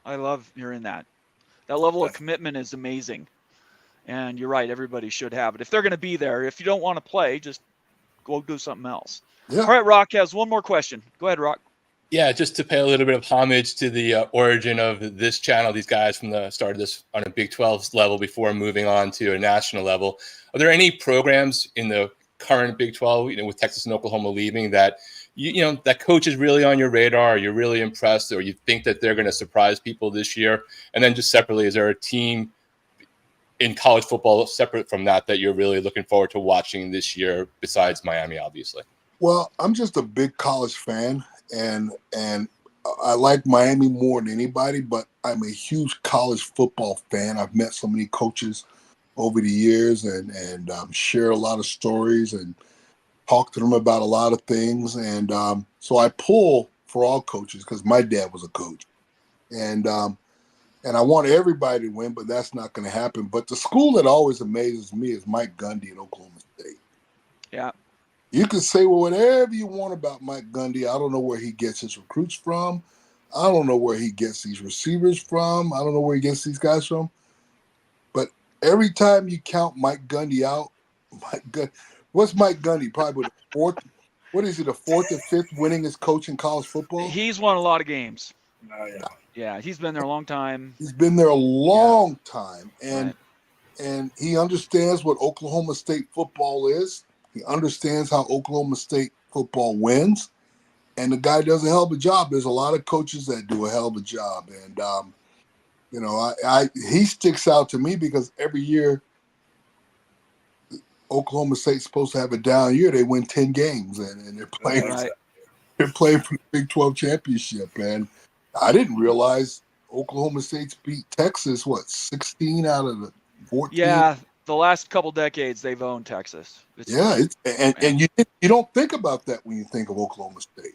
I love hearing that. That level of commitment is amazing. And you're right, everybody should have it. If they're going to be there, if you don't want to play, just go do something else. Yeah. All right, Rock has one more question. Go ahead, Rock. Yeah, just to pay a little bit of homage to the origin of this channel, these guys from the start of this on a Big 12 level before moving on to a national level. Are there any programs in the current Big 12, with Texas and Oklahoma leaving, that that coach is really on your radar, or you're really impressed, or you think that they're going to surprise people this year? And then just separately, is there a team in college football separate from that you're really looking forward to watching this year besides Miami, obviously? Well, I'm just a big college fan, and I like Miami more than anybody, but I'm a huge college football fan. I've met so many coaches over the years and share a lot of stories and talk to them about a lot of things. And so I pull for all coaches because my dad was a coach. And I want everybody to win, but that's not going to happen. But the school that always amazes me is Mike Gundy at Oklahoma State. Yeah. You can say whatever you want about Mike Gundy. I don't know where he gets his recruits from. I don't know where he gets these receivers from. I don't know where he gets these guys from. But every time you count Mike Gundy out, what's Mike Gundy? Probably the fourth. What is he, the fourth or fifth winningest coach in college football? He's won a lot of games. Oh, yeah. Yeah, he's been there a long time. He's been there a long time. And he understands what Oklahoma State football is. He understands how Oklahoma State football wins. And the guy does a hell of a job. There's a lot of coaches that do a hell of a job. And, he sticks out to me because every year Oklahoma State's supposed to have a down year. They win 10 games, and they're playing. Right. They're playing for the Big 12 championship. And I didn't realize Oklahoma State's beat Texas, 16 out of the 14? Yeah, the last couple decades they've owned Texas. And you don't think about that when you think of Oklahoma State.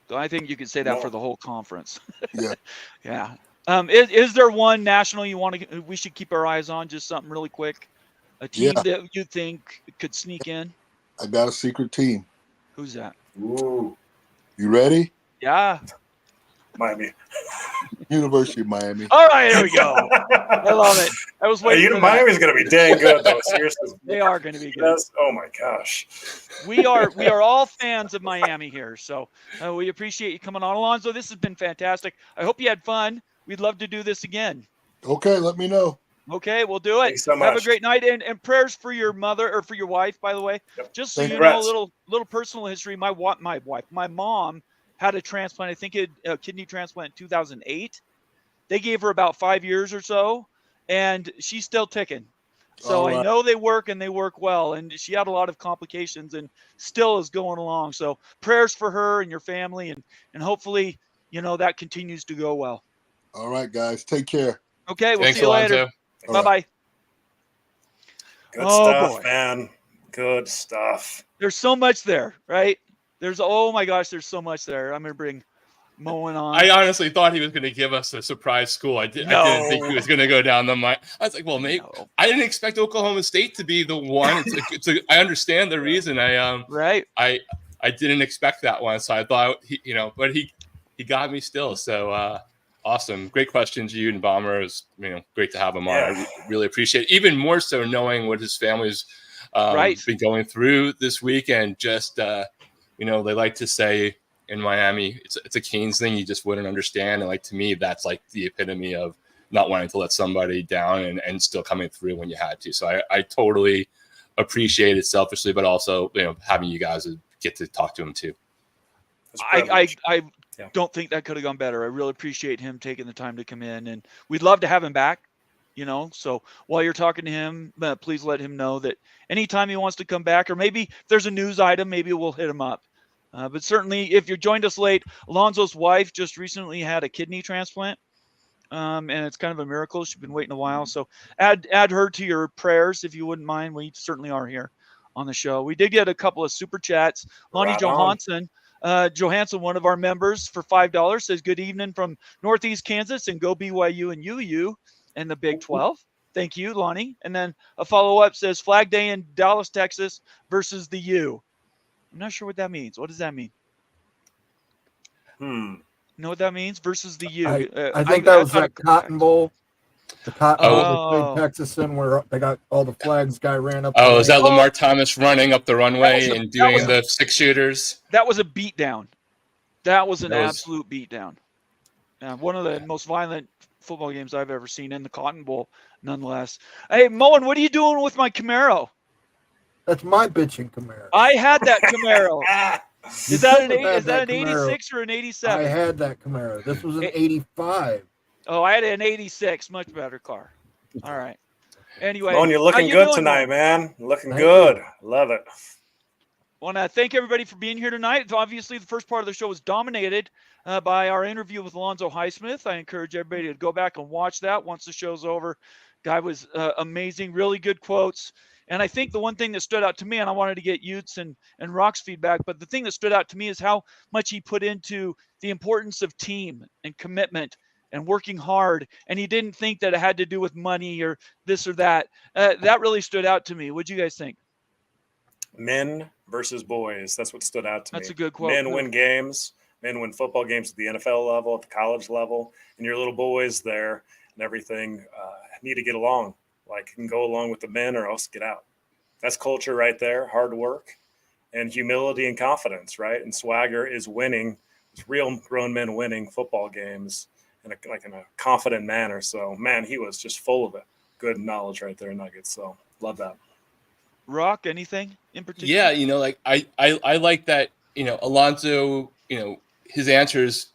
So I think you could say that for the whole conference. Yeah. Yeah. Is there one national we should keep our eyes on? Just something really quick. A team that you think could sneak in? I got a secret team. Who's that? Ooh. You ready? Yeah. Miami. University of Miami. All right, here we go. I love it. I was waiting for Miami's going to be dang good, though. Seriously. They are going to be good. Oh, my gosh. We are all fans of Miami here, so we appreciate you coming on. Alonzo, this has been fantastic. I hope you had fun. We'd love to do this again. Okay, let me know. Okay, we'll do it. Thanks so much. Have a great night, and prayers for your mother or for your wife, by the way. Yep. Just so Congrats. you know, a little personal history. My mom had a transplant. I think a kidney transplant in 2008. They gave her about 5 years or so, and she's still ticking. So I know they work, and they work well. And she had a lot of complications and still is going along. So prayers for her and your family, and hopefully, that continues to go well. All right, guys. Take care. Okay, we'll Thanks, see you later. Alonzo. Bye-bye. Good stuff, man. Good stuff. There's so much there, right? Oh my gosh, there's so much there. I'm going to bring Moen on. I honestly thought he was going to give us a surprise school. I didn't think he was going to go down the line. I was like, well, maybe I didn't expect Oklahoma State to be the one. I understand the reason. I didn't expect that one, so I thought but he got me still. So awesome, great questions, you and Bomber. It was great to have him on. I really appreciate it. Even more so knowing what his family's been going through this week, and just they like to say in Miami. It's a Canes thing you just wouldn't understand. And like, to me, that's like the epitome of not wanting to let somebody down and still coming through when you had to. So I totally appreciate it selfishly, but also, having you guys get to talk to him too. I don't think that could have gone better. I really appreciate him taking the time to come in, and we'd love to have him back. So while you're talking to him, please let him know that anytime he wants to come back, or maybe if there's a news item, maybe we'll hit him up. But certainly, if you joined us late, Alonzo's wife just recently had a kidney transplant. And it's kind of a miracle. She's been waiting a while. So add her to your prayers if you wouldn't mind. We certainly are here on the show. We did get a couple of super chats. Lonnie Johansson, one of our members, for $5 says, good evening from Northeast Kansas, and go BYU and UU and the Big 12. Thank you, Lonnie. And then a follow-up says, Flag Day in Dallas, Texas versus the U. I'm not sure what that means. What does that mean? Know what that means? Versus the U. I think that was that Cotton Bowl. The Cotton Bowl between Texas and where they got all the flags. Guy ran up. Oh, is that Lamar Thomas running up the runway and doing the 6-shooters? That was a beatdown. That was an absolute beatdown. One of the most violent football games I've ever seen in the Cotton Bowl, nonetheless. Hey, Moen, what are you doing with my Camaro? That's my bitching Camaro. I had that Camaro. Is that an 86 or an 87? I had that Camaro. This was an 85. Oh, I had an 86. Much better car. All right. Anyway. Moen, you're looking good tonight, man. Looking good. Love it. Want to thank everybody for being here tonight. Obviously, the first part of the show was dominated by our interview with Alonzo Highsmith. I encourage everybody to go back and watch that once the show's over. Guy was amazing. Really good quotes. And I think the one thing that stood out to me, and I wanted to get Utes and Rock's feedback, but the thing that stood out to me is how much he put into the importance of team and commitment and working hard. And he didn't think that it had to do with money or this or that. That really stood out to me. What'd you guys think? Men versus boys. That's what stood out to me. That's a good quote. Men win games. Men win football games at the NFL level, at the college level. And your little boys there and everything need to get along. Like, you can go along with the men or else get out. That's culture right there, hard work, and humility and confidence, right? And Swagger is winning. It's real grown men winning football games in a confident manner. So, man, he was just full of it. Good knowledge right there, Nuggets. So, love that. Rock, anything in particular? Yeah, I like that, Alonzo, his answers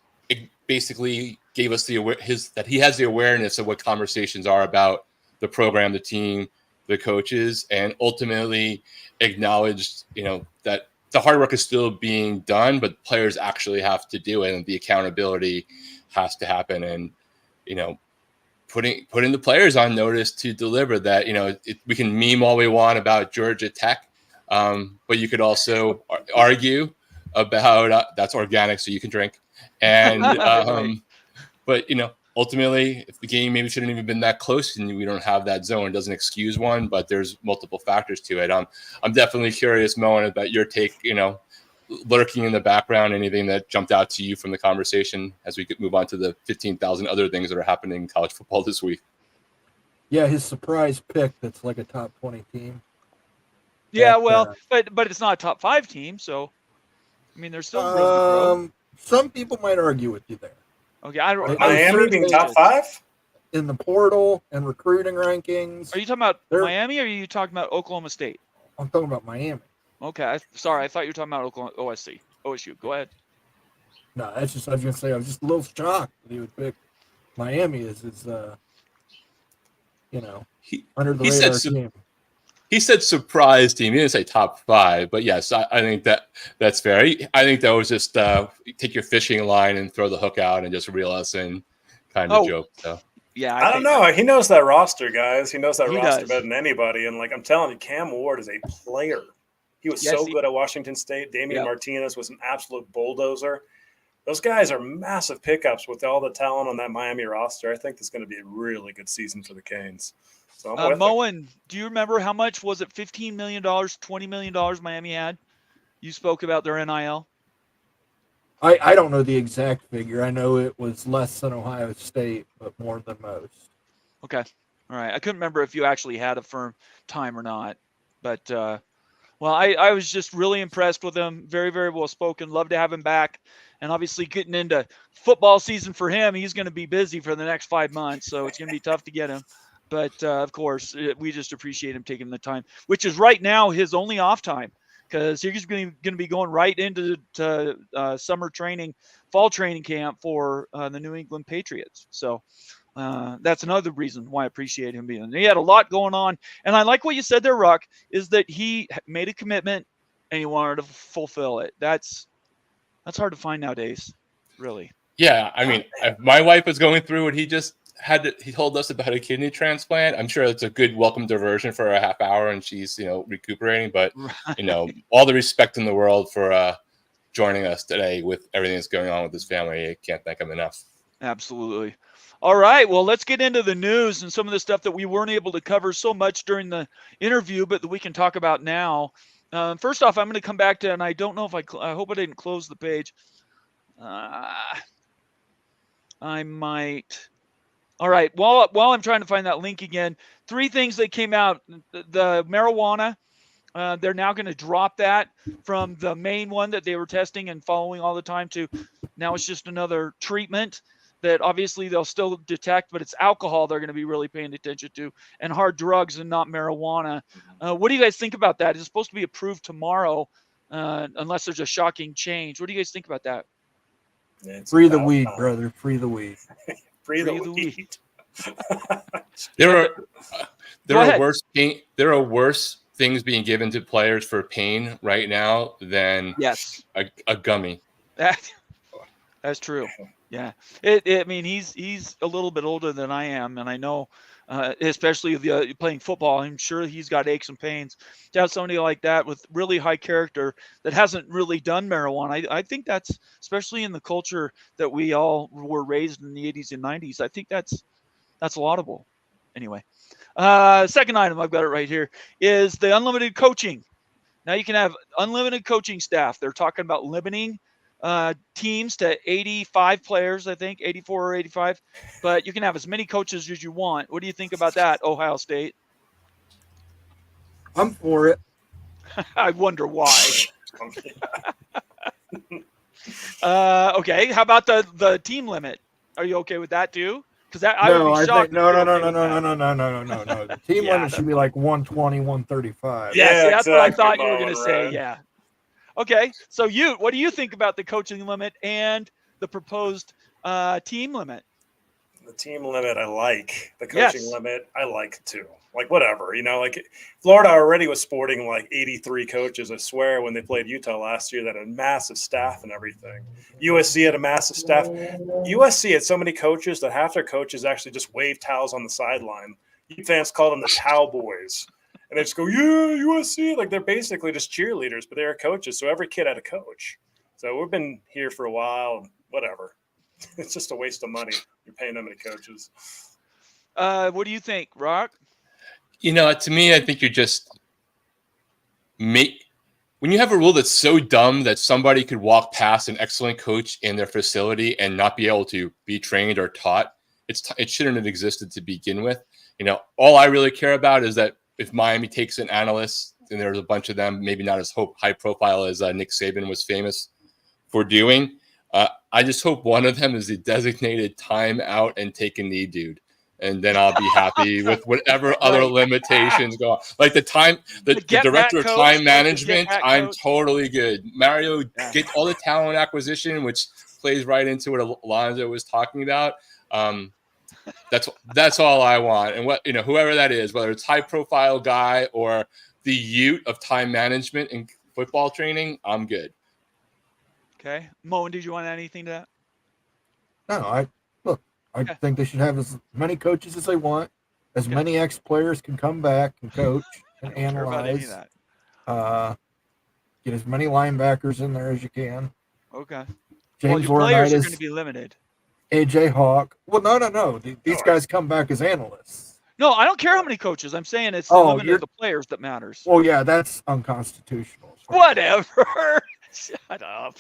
basically gave us that he has the awareness of what conversations are about the program, the team, the coaches, and ultimately acknowledged, that the hard work is still being done, but players actually have to do it, and the accountability has to happen. And, putting the players on notice to deliver that, we can meme all we want about Georgia Tech, but you could also argue about that's organic, so you can drink. And, but, ultimately, if the game maybe shouldn't even been that close and we don't have that zone, it doesn't excuse one, but there's multiple factors to it. I'm definitely curious, Moen, about your take, lurking in the background, anything that jumped out to you from the conversation as we could move on to the 15,000 other things that are happening in college football this week. Yeah, his surprise pick that's like a top 20 team. Yeah, but it's not a top 5 team, so, there's still room to grow. Some people might argue with you there. Okay, I don't. Miami being top 5 in the portal and recruiting rankings. Are you talking about Miami, or are you talking about Oklahoma State? I'm talking about Miami. Okay, sorry, I thought you were talking about OSU. Go ahead. No, that's just I was a little shocked that he would pick Miami as his, under the radar team. He said surprise team. He didn't say top 5, but yes, I think that's fair. I think that was just take your fishing line and throw the hook out and just reel us in kind of joke. So yeah, I don't know. He knows that roster, guys. He knows that roster does better than anybody. And I'm telling you, Cam Ward is a player. He was so good at Washington State. Damian Martinez was an absolute bulldozer. Those guys are massive pickups with all the talent on that Miami roster. I think this is going to be a really good season for the Canes. So Moen, do you remember how much was it? $15 million, $20 million Miami had? You spoke about their NIL. I don't know the exact figure. I know it was less than Ohio State, but more than most. Okay. All right. I couldn't remember if you actually had a firm time or not, but Well, I was just really impressed with him. Very, very well spoken. Love to have him back. And obviously getting into football season for him, he's going to be busy for the next 5 months. So it's going to be tough to get him. But, of course, we just appreciate him taking the time, which is right now his only off time, because he's going to be going right into summer training, fall training camp for the New England Patriots. So that's another reason why I appreciate him being there. He had a lot going on. And I like what you said there, Ruck, is that he made a commitment and he wanted to fulfill it. That's hard to find nowadays, really. Yeah, I mean, if my wife was going through what he told us about a kidney transplant. I'm sure it's a good welcome diversion for a half hour and she's, recuperating. But, all the respect in the world for joining us today with everything that's going on with his family. I can't thank him enough. Absolutely. All right, well, let's get into the news and some of the stuff that we weren't able to cover so much during the interview, but that we can talk about now. First off, I'm going to come back to, and I don't know if I hope I didn't close the page. I might. All right, while I'm trying to find that link again, 3 things that came out. The marijuana, they're now going to drop that from the main one that they were testing and following all the time to now it's just another treatment that obviously they'll still detect, but it's alcohol they're going to be really paying attention to, and hard drugs and not marijuana. What do you guys think about that? It's supposed to be approved tomorrow, unless there's a shocking change. What do you guys think about that? Free the weed, brother. Free the weed. Free the weed. There are worse things being given to players for pain right now than a gummy. That's true. Yeah. I mean, he's a little bit older than I am, and I know, especially playing football, I'm sure he's got aches and pains. To have somebody like that with really high character that hasn't really done marijuana, I think that's, especially in the culture that we all were raised in the 80s and 90s, I think that's laudable. Anyway, second item, I've got it right here, is the unlimited coaching. Now you can have unlimited coaching staff. They're talking about limiting teams to 85 players, I think 84 or 85, but you can have as many coaches as you want. What do you think about that, Ohio State? I'm for it. I wonder why. Okay, how about the team limit? Are you okay with that too? Because I would be shocked. No. The team limit should be like 120, 135. Yeah, that's what I thought you were going to say. Yeah. Okay, so what do you think about the coaching limit and the proposed team limit? The team limit I like. The coaching limit I like too. Like whatever, like Florida already was sporting like 83 coaches, I swear, when they played Utah last year that had a massive staff and everything. USC had a massive staff. USC had so many coaches that half their coaches actually just waved towels on the sideline. You fans called them the towel boys. And they just go, yeah, USC. Like they're basically just cheerleaders, but they're coaches. So every kid had a coach. So we've been here for a while. Whatever. It's just a waste of money. You're paying them many coaches. What do you think, Rock? To me, I think you're just when you have a rule that's so dumb that somebody could walk past an excellent coach in their facility and not be able to be trained or taught, it shouldn't have existed to begin with. All I really care about is that if Miami takes an analyst, and there's a bunch of them, maybe not as high profile as Nick Saban was famous for doing, I just hope one of them is a designated timeout and take a knee dude. And then I'll be happy with whatever other limitations go on. Like the director of time management, I'm totally good. Mario, get all the talent acquisition, which plays right into what Alonzo was talking about. That's all I want. And whoever that is, whether it's high profile guy or the Ute of time management and football training, I'm good. Okay. Moen, did you want anything to that? No, I think they should have as many coaches as they want. As many ex-players can come back and coach and analyze. Get as many linebackers in there as you can. Okay. James your players are Laurinaitis, going to be limited. AJ Hawk. Well, no. These guys come back as analysts. No, I don't care how many coaches. I'm saying it's limited to the players that matters. Well, yeah, that's unconstitutional. Whatever. Shut up.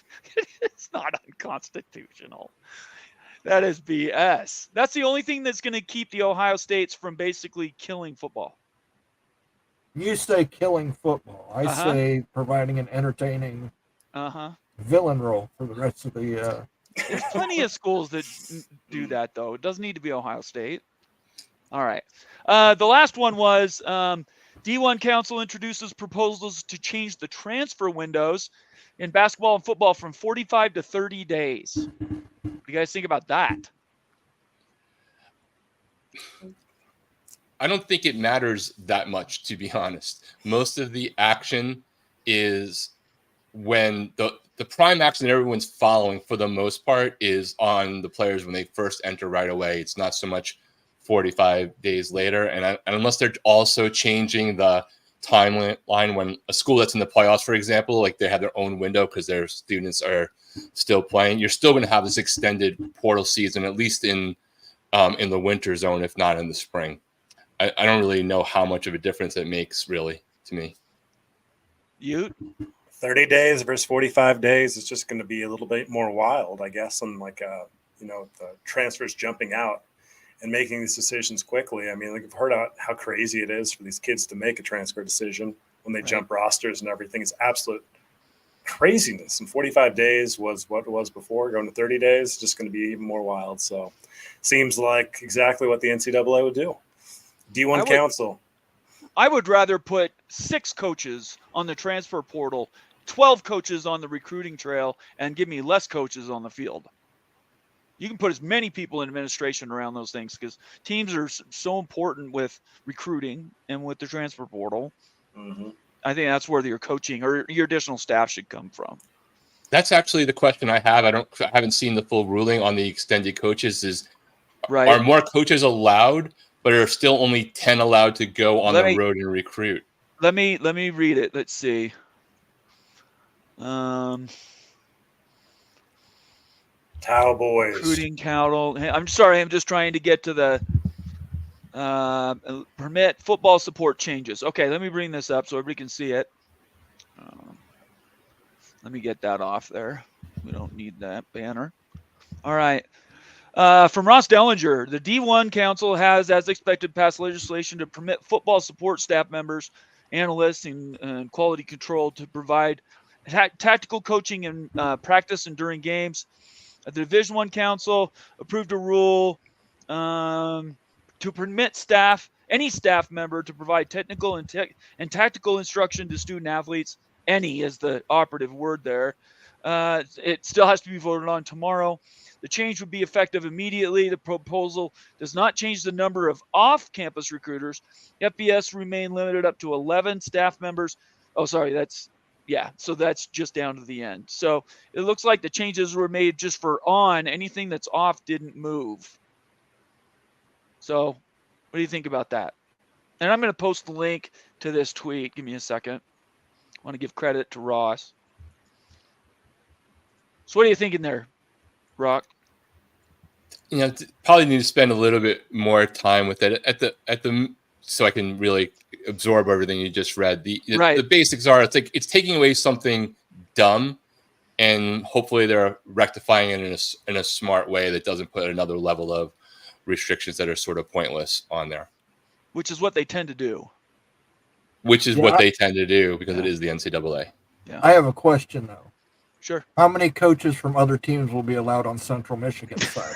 It's not unconstitutional. That is BS. That's the only thing that's going to keep the Ohio States from basically killing football. You say killing football. I Uh-huh. say providing an entertaining villain role for the rest of the. There's plenty of schools that do that, though. It doesn't need to be Ohio State. All right. The last one was D1 Council introduces proposals to change the transfer windows in basketball and football from 45 to 30 days. What do you guys think about that? I don't think it matters that much, to be honest. Most of the action is when the prime action that everyone's following, for the most part, is on the players when they first enter right away. It's not so much 45 days later. And unless they're also changing the timeline when a school that's in the playoffs, for example, like they have their own window because their students are still playing, you're still going to have this extended portal season, at least in the winter zone, if not in the spring. I don't really know how much of a difference it makes, really, to me. You? 30 days versus 45 days is just going to be a little bit more wild, I guess, and like, the transfers jumping out and making these decisions quickly. I mean, like, I've heard how crazy it is for these kids to make a transfer decision when they jump rosters and everything. It's absolute craziness. And 45 days was what it was before. Going to 30 days is just going to be even more wild. So seems like exactly what the NCAA would do. D1 Council. I would rather put 6 coaches on the transfer portal, 12 coaches on the recruiting trail, and give me less coaches on the field. You can put as many people in administration around those things because teams are so important with recruiting and with the transfer portal. Mm-hmm. I think that's where your coaching or your additional staff should come from. That's actually the question I have. I haven't seen the full ruling on the extended coaches. Are more coaches allowed, but are still only 10 allowed to go on the road and recruit? Let me read it. Let's see. Cowboys. Recruiting cattle. I'm sorry. I'm just trying to get to the permit football support changes. Okay, let me bring this up so everybody can see it. Let me get that off there. We don't need that banner. All right. From Ross Dellinger, the D1 Council has, as expected, passed legislation to permit football support staff members, analysts, and quality control to provide tactical coaching and practice and during games. The Division I Council approved a rule to permit any staff member to provide technical and tactical instruction to student athletes. Any is the operative word there. It still has to be voted on tomorrow. The change would be effective immediately. The proposal does not change the number of off-campus recruiters. FBS remain limited up to 11 staff members. Oh, sorry, so that's just down to the end. So it looks like the changes were made just for on. Anything that's off didn't move. So what do you think about that? And I'm going to post the link to this tweet. Give me a second. I want to give credit to Ross. So what are you thinking there, Rock? Probably need to spend a little bit more time with it so I can really absorb everything you just read. The basics are it's taking away something dumb, and hopefully they're rectifying it in a smart way that doesn't put another level of restrictions that are sort of pointless on there. Which is what they tend to do. What they tend to do because it is the NCAA. Yeah. I have a question though. Sure. How many coaches from other teams will be allowed on Central Michigan side?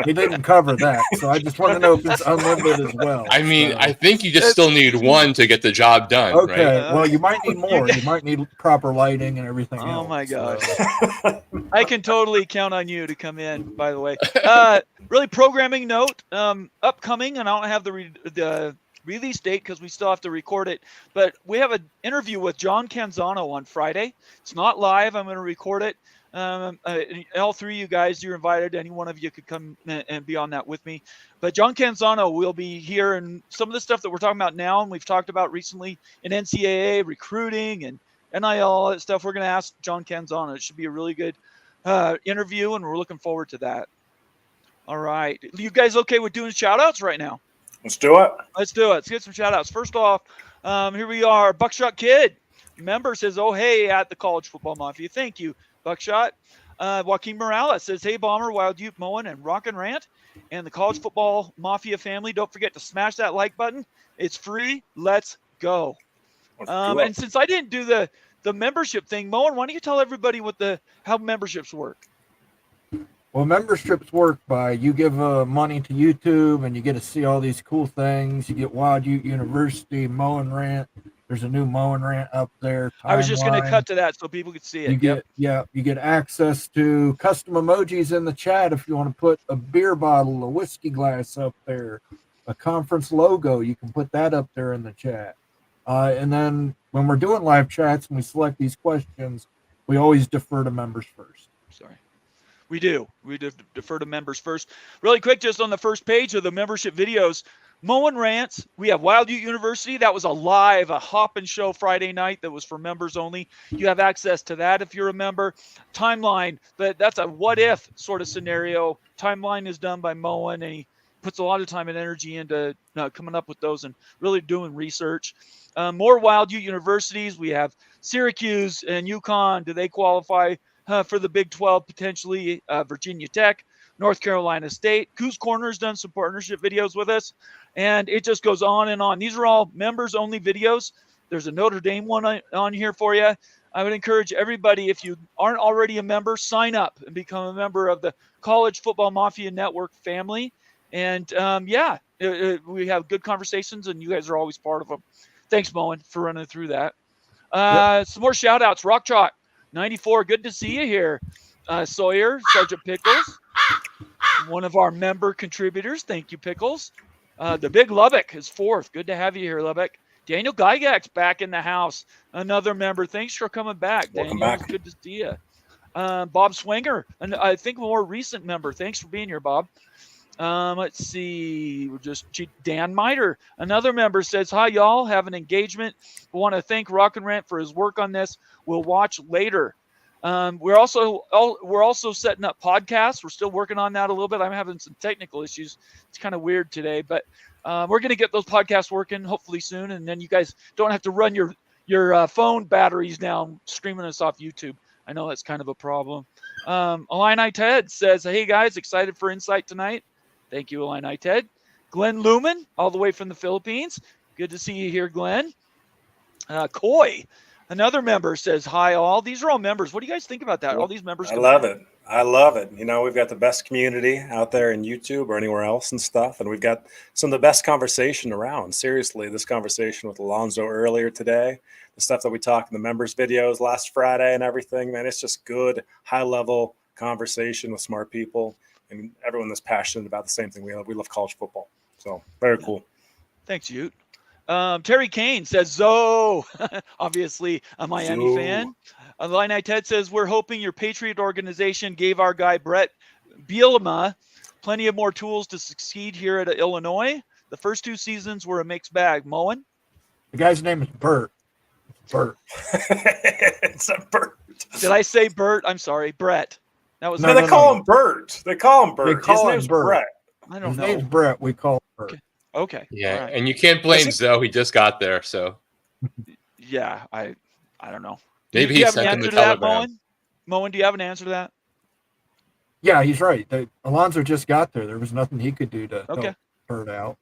He didn't cover that, so I just want to know if it's unlimited as well. I mean, I think you just still need one to get the job done. Okay, right? Well, you might need more. You might need proper lighting and everything else. Oh my gosh. I can totally count on you to come in, by the way. Really programming note, upcoming, and I don't have the release date because we still have to record it, but we have an interview with John Canzano on Friday. It's not live. I'm going to record it. All three of you guys, you're invited. Any one of you could come and be on that with me. But John Canzano will be here, and some of the stuff that we're talking about now and we've talked about recently in NCAA recruiting and NIL, all that stuff, we're going to ask John Canzano. It should be a really good interview, and we're looking forward to that. All right. You guys okay with doing shout-outs right now? Let's do it. Let's do it. Let's get some shout-outs. First off, here we are. Buckshot Kid. Member says, oh, hey, at the College Football Mafia. Thank you, Buckshot. Joaquin Morales says, hey, Bomber, Wild Ute, Moen, and Rock and Rant. and the College Football Mafia family. Don't forget to smash that like button. It's free. Let's go. And since I didn't do the membership thing, Moen, why don't you tell everybody how memberships work? Well, memberships work by you give money to YouTube and you get to see all these cool things. You get Wild Ute University, Moen Rant. There's a new Moen Rant up there. I was just going to cut to that so people could see it. You get access to custom emojis in the chat if you want to put a beer bottle, a whiskey glass up there, a conference logo. You can put that up there in the chat. And then when we're doing live chats and we select these questions, we always defer to members first. Sorry. We do. We defer to members first. Really quick, just on the first page of the membership videos, Moen Rants, we have Wild Ute University. That was a hop and show Friday night that was for members only. You have access to that if you're a member. Timeline, that's a what-if sort of scenario. Timeline is done by Moen, and he puts a lot of time and energy into coming up with those and really doing research. More Wild Ute Universities. We have Syracuse and UConn. Do they qualify for the Big 12 potentially? Virginia Tech, North Carolina State. Coos Corner's done some partnership videos with us, and it just goes on and on. These are all members-only videos. There's a Notre Dame one on here for you. I would encourage everybody, if you aren't already a member, sign up and become a member of the College Football Mafia Network family. And, we have good conversations, and you guys are always part of them. Thanks, Moen, for running through that. Some more shout-outs. Rock Chalk 94, good to see you here. Sawyer, Sergeant Pickles, one of our member contributors. Thank you, Pickles. The Big Lubbock is fourth. Good to have you here, Lubbock. Daniel Gygax back in the house, another member. Thanks for coming back, Welcome Daniel. back. It's good to see you. Bob Swinger, and I think a more recent member. Thanks for being here, Bob. Let's see. Dan Miter, another member, says, hi, y'all. Have an engagement. We want to thank Rock and Rant for his work on this. We'll watch later. We're also setting up podcasts. We're still working on that a little bit. I'm having some technical issues. It's kind of weird today, but we're going to get those podcasts working hopefully soon, and then you guys don't have to run your phone batteries down streaming us off YouTube. I know that's kind of a problem. Illini Ted says, hey, guys, excited for Insight tonight. Thank you, Illini Ted. Glenn Lumen, all the way from the Philippines. Good to see you here, Glenn. Coy, another member, says, hi, all. These are all members. What do you guys think about that? All these members. I love it. I love it. You know, we've got the best community out there in YouTube or anywhere else and stuff. And we've got some of the best conversation around. Seriously, this conversation with Alonzo earlier today, the stuff that we talked in the members videos last Friday and everything, man, it's just good, high-level conversation with smart people and everyone that's passionate about the same thing. We love college football. So very cool. Thanks, Ute. Terry Kane says, Zoe, obviously a Miami fan. Illini Ted says, we're hoping your Patriot organization gave our guy Brett Bielema plenty of more tools to succeed here at Illinois. The first 2 seasons were a mixed bag. Moen? The guy's name is Bert. Bert. It's a Bert. Did I say Bert? I'm sorry, Brett. That was They call him Bert. They call him Bert. His name's Brett. I don't His know. name's Brett. We call him Bert. Okay. Yeah, right. and you can't blame Zoe. He just got there, so Yeah, I don't know. maybe Do he you have an sent him answer the to that, telegram. Moen, do you have an answer to that? Yeah, he's right. Alonzo just got there. There was nothing he could do to help Bert out.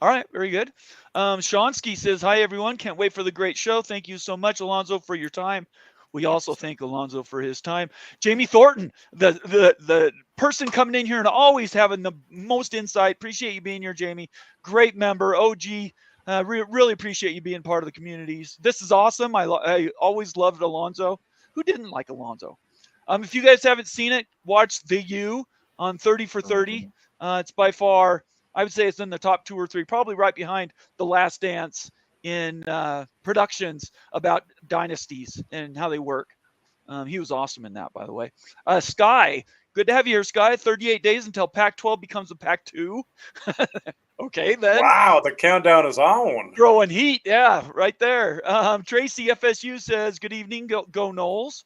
All right, very good. Shonsky says, hi, everyone. Can't wait for the great show. Thank you so much, Alonzo, for your time. We also thank Alonzo for his time. Jamie Thornton, the person coming in here and always having the most insight. Appreciate you being here, Jamie. Great member, OG. Really appreciate you being part of the communities. This is awesome. I always loved Alonzo. Who didn't like Alonzo? If you guys haven't seen it, watch The U on 30 for 30. It's by far, I would say it's in the top 2 or 3, probably right behind The Last Dance in productions about dynasties and how they work. He was awesome in that, by the way. Sky, good to have you here, Sky. 38 days until Pac-12 becomes a Pac-2. Okay, then. Wow, the countdown is on. Throwing heat, yeah, right there. Tracy FSU says, good evening, go Noles.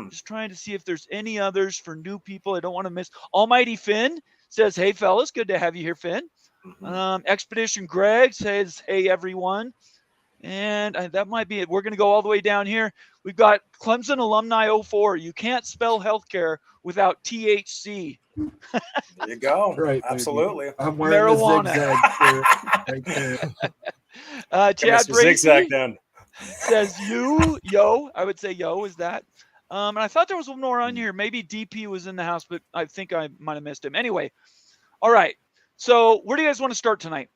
Just trying to see if there's any others for new people I don't want to miss. Almighty Finn says, hey, fellas, good to have you here, Finn. Expedition Greg says, hey, everyone. And that might be it. We're going to go all the way down here. We've got Clemson Alumni 04. You can't spell healthcare without THC. There you go. Right, Absolutely. baby. I'm wearing Marijuana. the zigzag shirt right there. Chad Mr. Zigzag Bracey down. says yo. I would say yo is that. And I thought there was one more on here. Maybe DP was in the house, but I think I might have missed him. Anyway, all right. So where do you guys want to start tonight?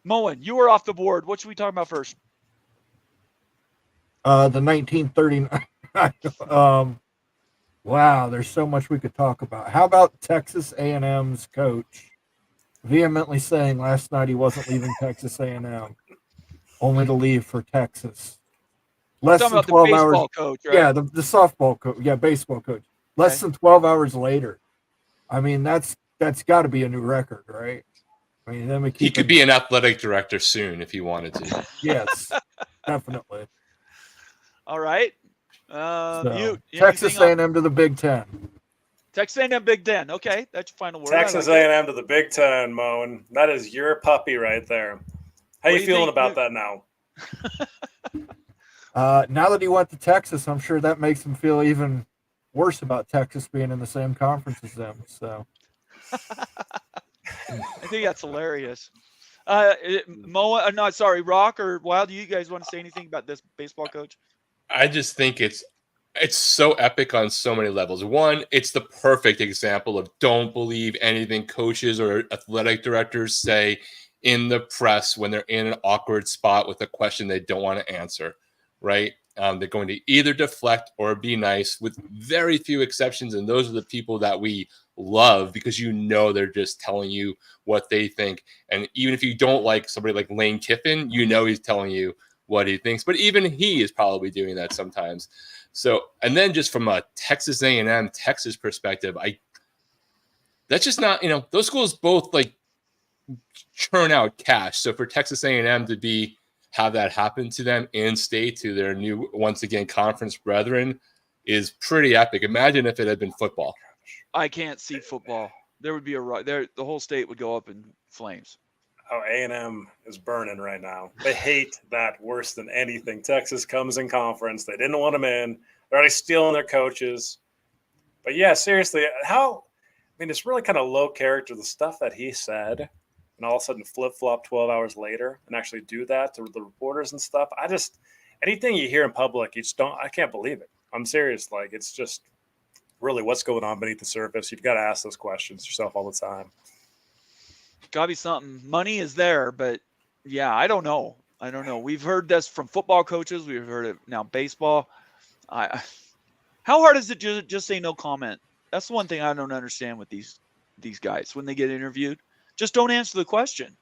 Moen, you were off the board. What should we talk about first? The 1939. Wow, there's so much we could talk about. How about Texas A&M's coach vehemently saying last night he wasn't leaving Texas A&M, only to leave for Texas? Less Talking than about 12 the baseball hours. coach, right? Yeah, the softball coach. Yeah, baseball coach. Less than 12 hours later. I mean, that's got to be a new record, right? I mean, then we He could be an athletic director soon if he wanted to. Yes, definitely. All right. So, Texas A&M to the Big Ten. Texas A&M Big Ten. Okay, that's your final word. Texas A&M to the Big Ten, Moen. That is your puppy right there. How you feeling about that now? Now that he went to Texas, I'm sure that makes him feel even worse about Texas being in the same conference as them. So, I think that's hilarious. Moa, no, sorry, Rock or Wild. Do you guys want to say anything about this baseball coach? I just think it's so epic on so many levels. One, it's the perfect example of don't believe anything coaches or athletic directors say in the press when they're in an awkward spot with a question they don't want to answer, right? They're going to either deflect or be nice with very few exceptions. And those are the people that we love because they're just telling you what they think. And even if you don't like somebody like Lane Kiffin, he's telling you what he thinks, but even he is probably doing that sometimes. So, and then just from a Texas A&M, Texas perspective, that's just not, those schools both like churn out cash. So for Texas A&M to have that happen to them in state to their new, once again, conference brethren is pretty epic. Imagine if it had been football. I can't see football. There would be the whole state would go up in flames. Oh, A&M is burning right now. They hate that worse than anything. Texas comes in conference. They didn't want them in. They're already stealing their coaches. But yeah, seriously, it's really kind of low character, the stuff that he said, and all of a sudden flip-flop 12 hours later and actually do that to the reporters and stuff. Anything you hear in public, I can't believe it. I'm serious. Like, it's just really what's going on beneath the surface. You've got to ask those questions yourself all the time. Gotta be something. Money is there, but yeah, I don't know. We've heard this from football coaches. We've heard it now baseball. How hard is it to just say no comment? That's the one thing I don't understand with these guys when they get interviewed. Just don't answer the question.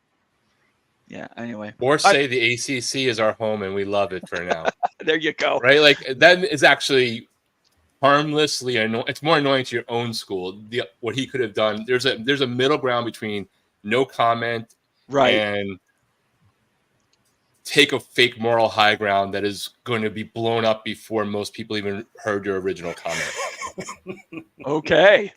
Yeah. Anyway. Or say the ACC is our home and we love it for now. There you go. Right. Like that is actually harmlessly annoying. It's more annoying to your own school. What he could have done. There's a middle ground between no comment, right, and take a fake moral high ground that is going to be blown up before most people even heard your original comment. Okay.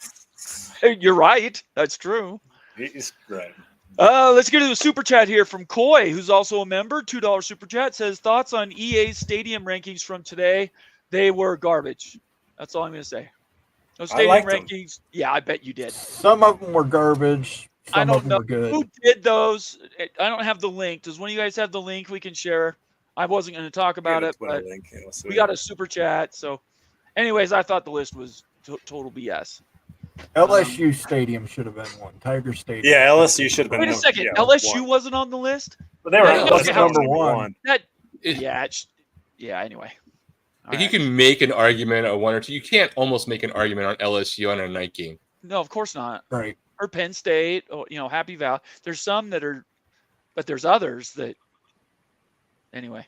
You're right. That's true. He's right. Let's get to the super chat here from Coy, who's also a member. $2 super chat says thoughts on EA's stadium rankings from today. They were garbage. That's all I'm going to say. Those stadium rankings. Them. Yeah, I bet you did. Some of them were garbage. I don't know who did those. I don't have the link. Does one of you guys have the link we can share? I wasn't going to talk about it, but we got a super chat. So, anyways, I thought the list was total BS. LSU Stadium should have been one. Tiger Stadium. Yeah, LSU should have been. Wait a second. LSU wasn't on the list? But they were number one. Anyway. If you can make an argument or one or two, you can't almost make an argument on LSU on a night game. No, of course not. Right. Or Penn State, or Happy Valley. There's some that are, but there's others that. Anyway,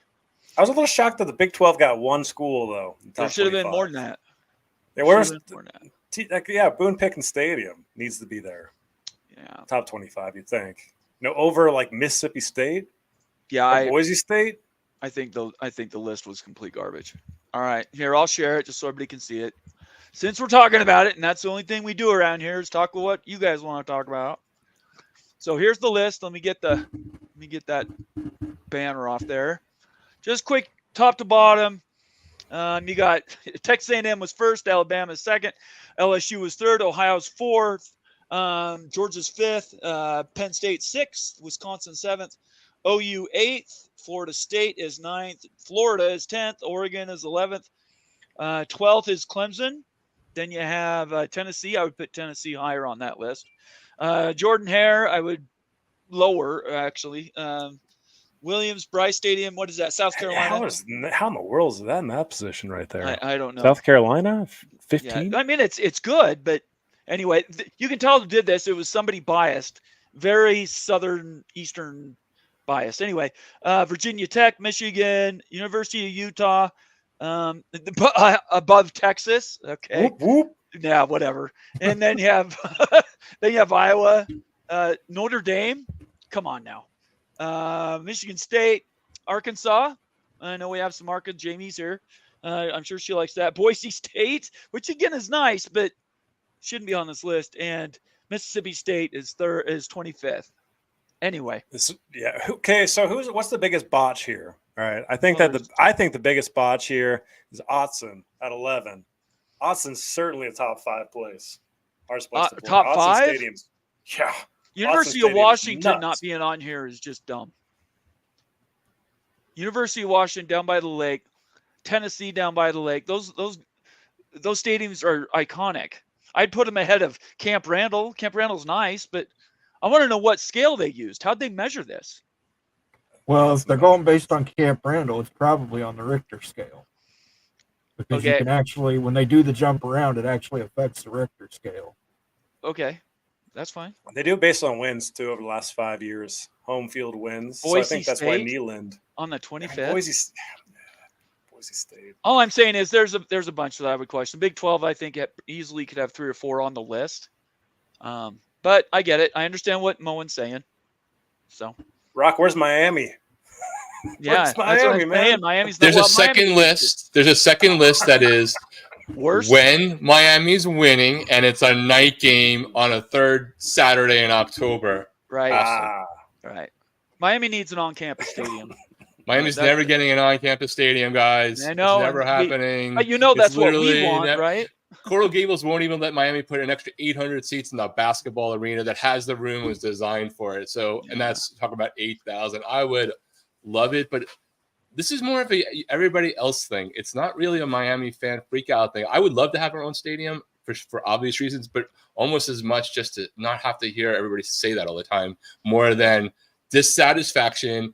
I was a little shocked that the Big 12 got one school though. There should have been more than that. Boone Pickens Stadium needs to be there. Yeah, top 25, you'd think. Over like Mississippi State. Yeah, Boise State. I think the list was complete garbage. All right, here I'll share it just so everybody can see it. Since we're talking about it, and that's the only thing we do around here is talk about what you guys want to talk about. So here's the list. Let me get that banner off there. Just quick, top to bottom. You got Texas A&M was first, Alabama second, LSU was third, Ohio's fourth, Georgia's 5th, Penn State 6th, Wisconsin 7th, OU 8th, Florida State is 9th, Florida is 10th, Oregon is 11th, 12th is Clemson. Then you have Tennessee. I would put Tennessee higher on that list. Jordan Hare, I would lower, actually. Williams, Bryce Stadium, what is that, South Carolina? How in the world is that in that position right there? I don't know. South Carolina, 15? Yeah, I mean, it's good, but anyway, you can tell who did this. It was somebody biased, very southern, eastern biased. Anyway, Virginia Tech, Michigan, University of Utah, above Texas. Okay. Whoop, whoop. Yeah, whatever. And then you have Iowa, Notre Dame. Come on now. Michigan State, Arkansas. I know we have some Arkansas. Jamie's here. I'm sure she likes that. Boise State, which again is nice, but shouldn't be on this list. And Mississippi State is 25th. Anyway. Yeah. Okay. So what's the biggest botch here? All right. I think the biggest botch here is Autzen at 11. Autzen's certainly a top 5 place. Top 5? Stadium's, yeah. University of Washington not being on here is just dumb. University of Washington down by the lake, Tennessee down by the lake. Those stadiums are iconic. I'd put them ahead of Camp Randall. Camp Randall's nice, but I want to know what scale they used. How'd they measure this? Well, if they're going based on Camp Randall, it's probably on the Richter scale. Because you can actually, when they do the jump around, it actually affects the Richter scale. Okay. That's fine. They do it based on wins, too, over the last 5 years. Home field wins. Boise so I think that's State why Neyland. On the 25th? Boise State. All I'm saying is there's a bunch that I would question. Big 12, I think, easily could have 3 or 4 on the list. But I get it. I understand what Moen's saying. So, Rock, where's Miami? Yeah, where's Miami, man? Miami's There's a second list. There's a second list that is worse when Miami's winning, and it's a night game on a third Saturday in October. Right. Right. Miami needs an on-campus stadium. Miami's never getting an on-campus stadium, guys. I know. It's never happening. But that's what we want, right? Coral Gables won't even let Miami put an extra 800 seats in the basketball arena that has the room was designed for it. So, and that's talking about 8,000. I would love it, but this is more of a everybody else thing. It's not really a Miami fan freak out thing. I would love to have our own stadium for obvious reasons, but almost as much just to not have to hear everybody say that all the time, more than dissatisfaction.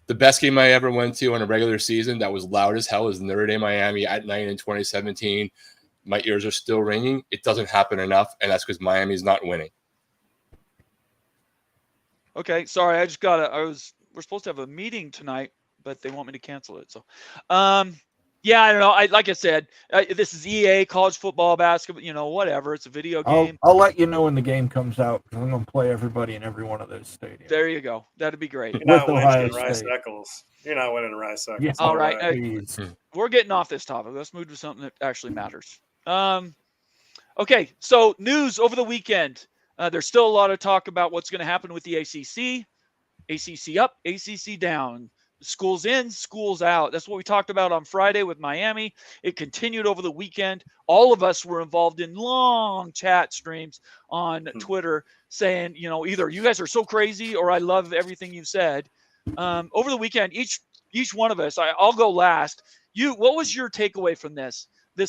The best game I ever went to in a regular season that was loud as hell was Notre Dame Miami at night in 2017. My ears are still ringing. It doesn't happen enough, and that's because Miami's not winning. Okay, sorry, we're supposed to have a meeting tonight, but they want me to cancel it. So, yeah, I don't know. Like I said, this is EA, college football, basketball, whatever. It's a video game. I'll let you know when the game comes out because I'm going to play everybody in every one of those stadiums. There you go. That'd be great. You're not winning Rice-Eccles. You're not winning Rice-Eccles. Yes, all right. We're getting off this topic. Let's move to something that actually matters. Okay, so news over the weekend. There's still a lot of talk about what's going to happen with the ACC. ACC up, ACC down. Schools in, schools out. That's what we talked about on Friday with Miami. It continued over the weekend. All of us were involved in long chat streams on Twitter saying, either you guys are so crazy or I love everything you said. Over the weekend, each one of us, I'll go last. What was your takeaway from this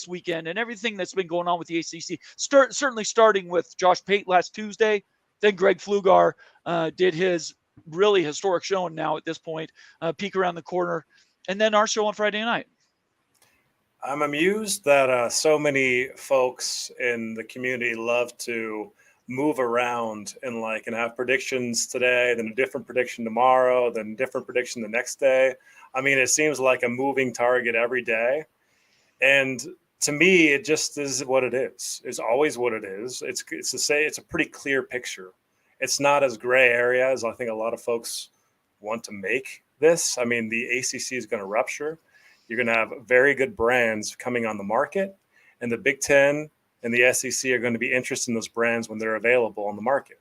weekend and everything that's been going on with the ACC? Certainly starting with Josh Pate last Tuesday. Then Greg Pflugar did his really historic show now at this point, peek around the corner, and then our show on Friday night. I'm amused that so many folks in the community love to move around and have predictions today, then a different prediction tomorrow, then a different prediction the next day. I mean, it seems like a moving target every day. And to me, it just is what it is. It's always what it is. It's to say it's a pretty clear picture. It's not as gray area as I think a lot of folks want to make this. I mean, the ACC is going to rupture. You're going to have very good brands coming on the market, and the Big Ten and the SEC are going to be interested in those brands when they're available on the market.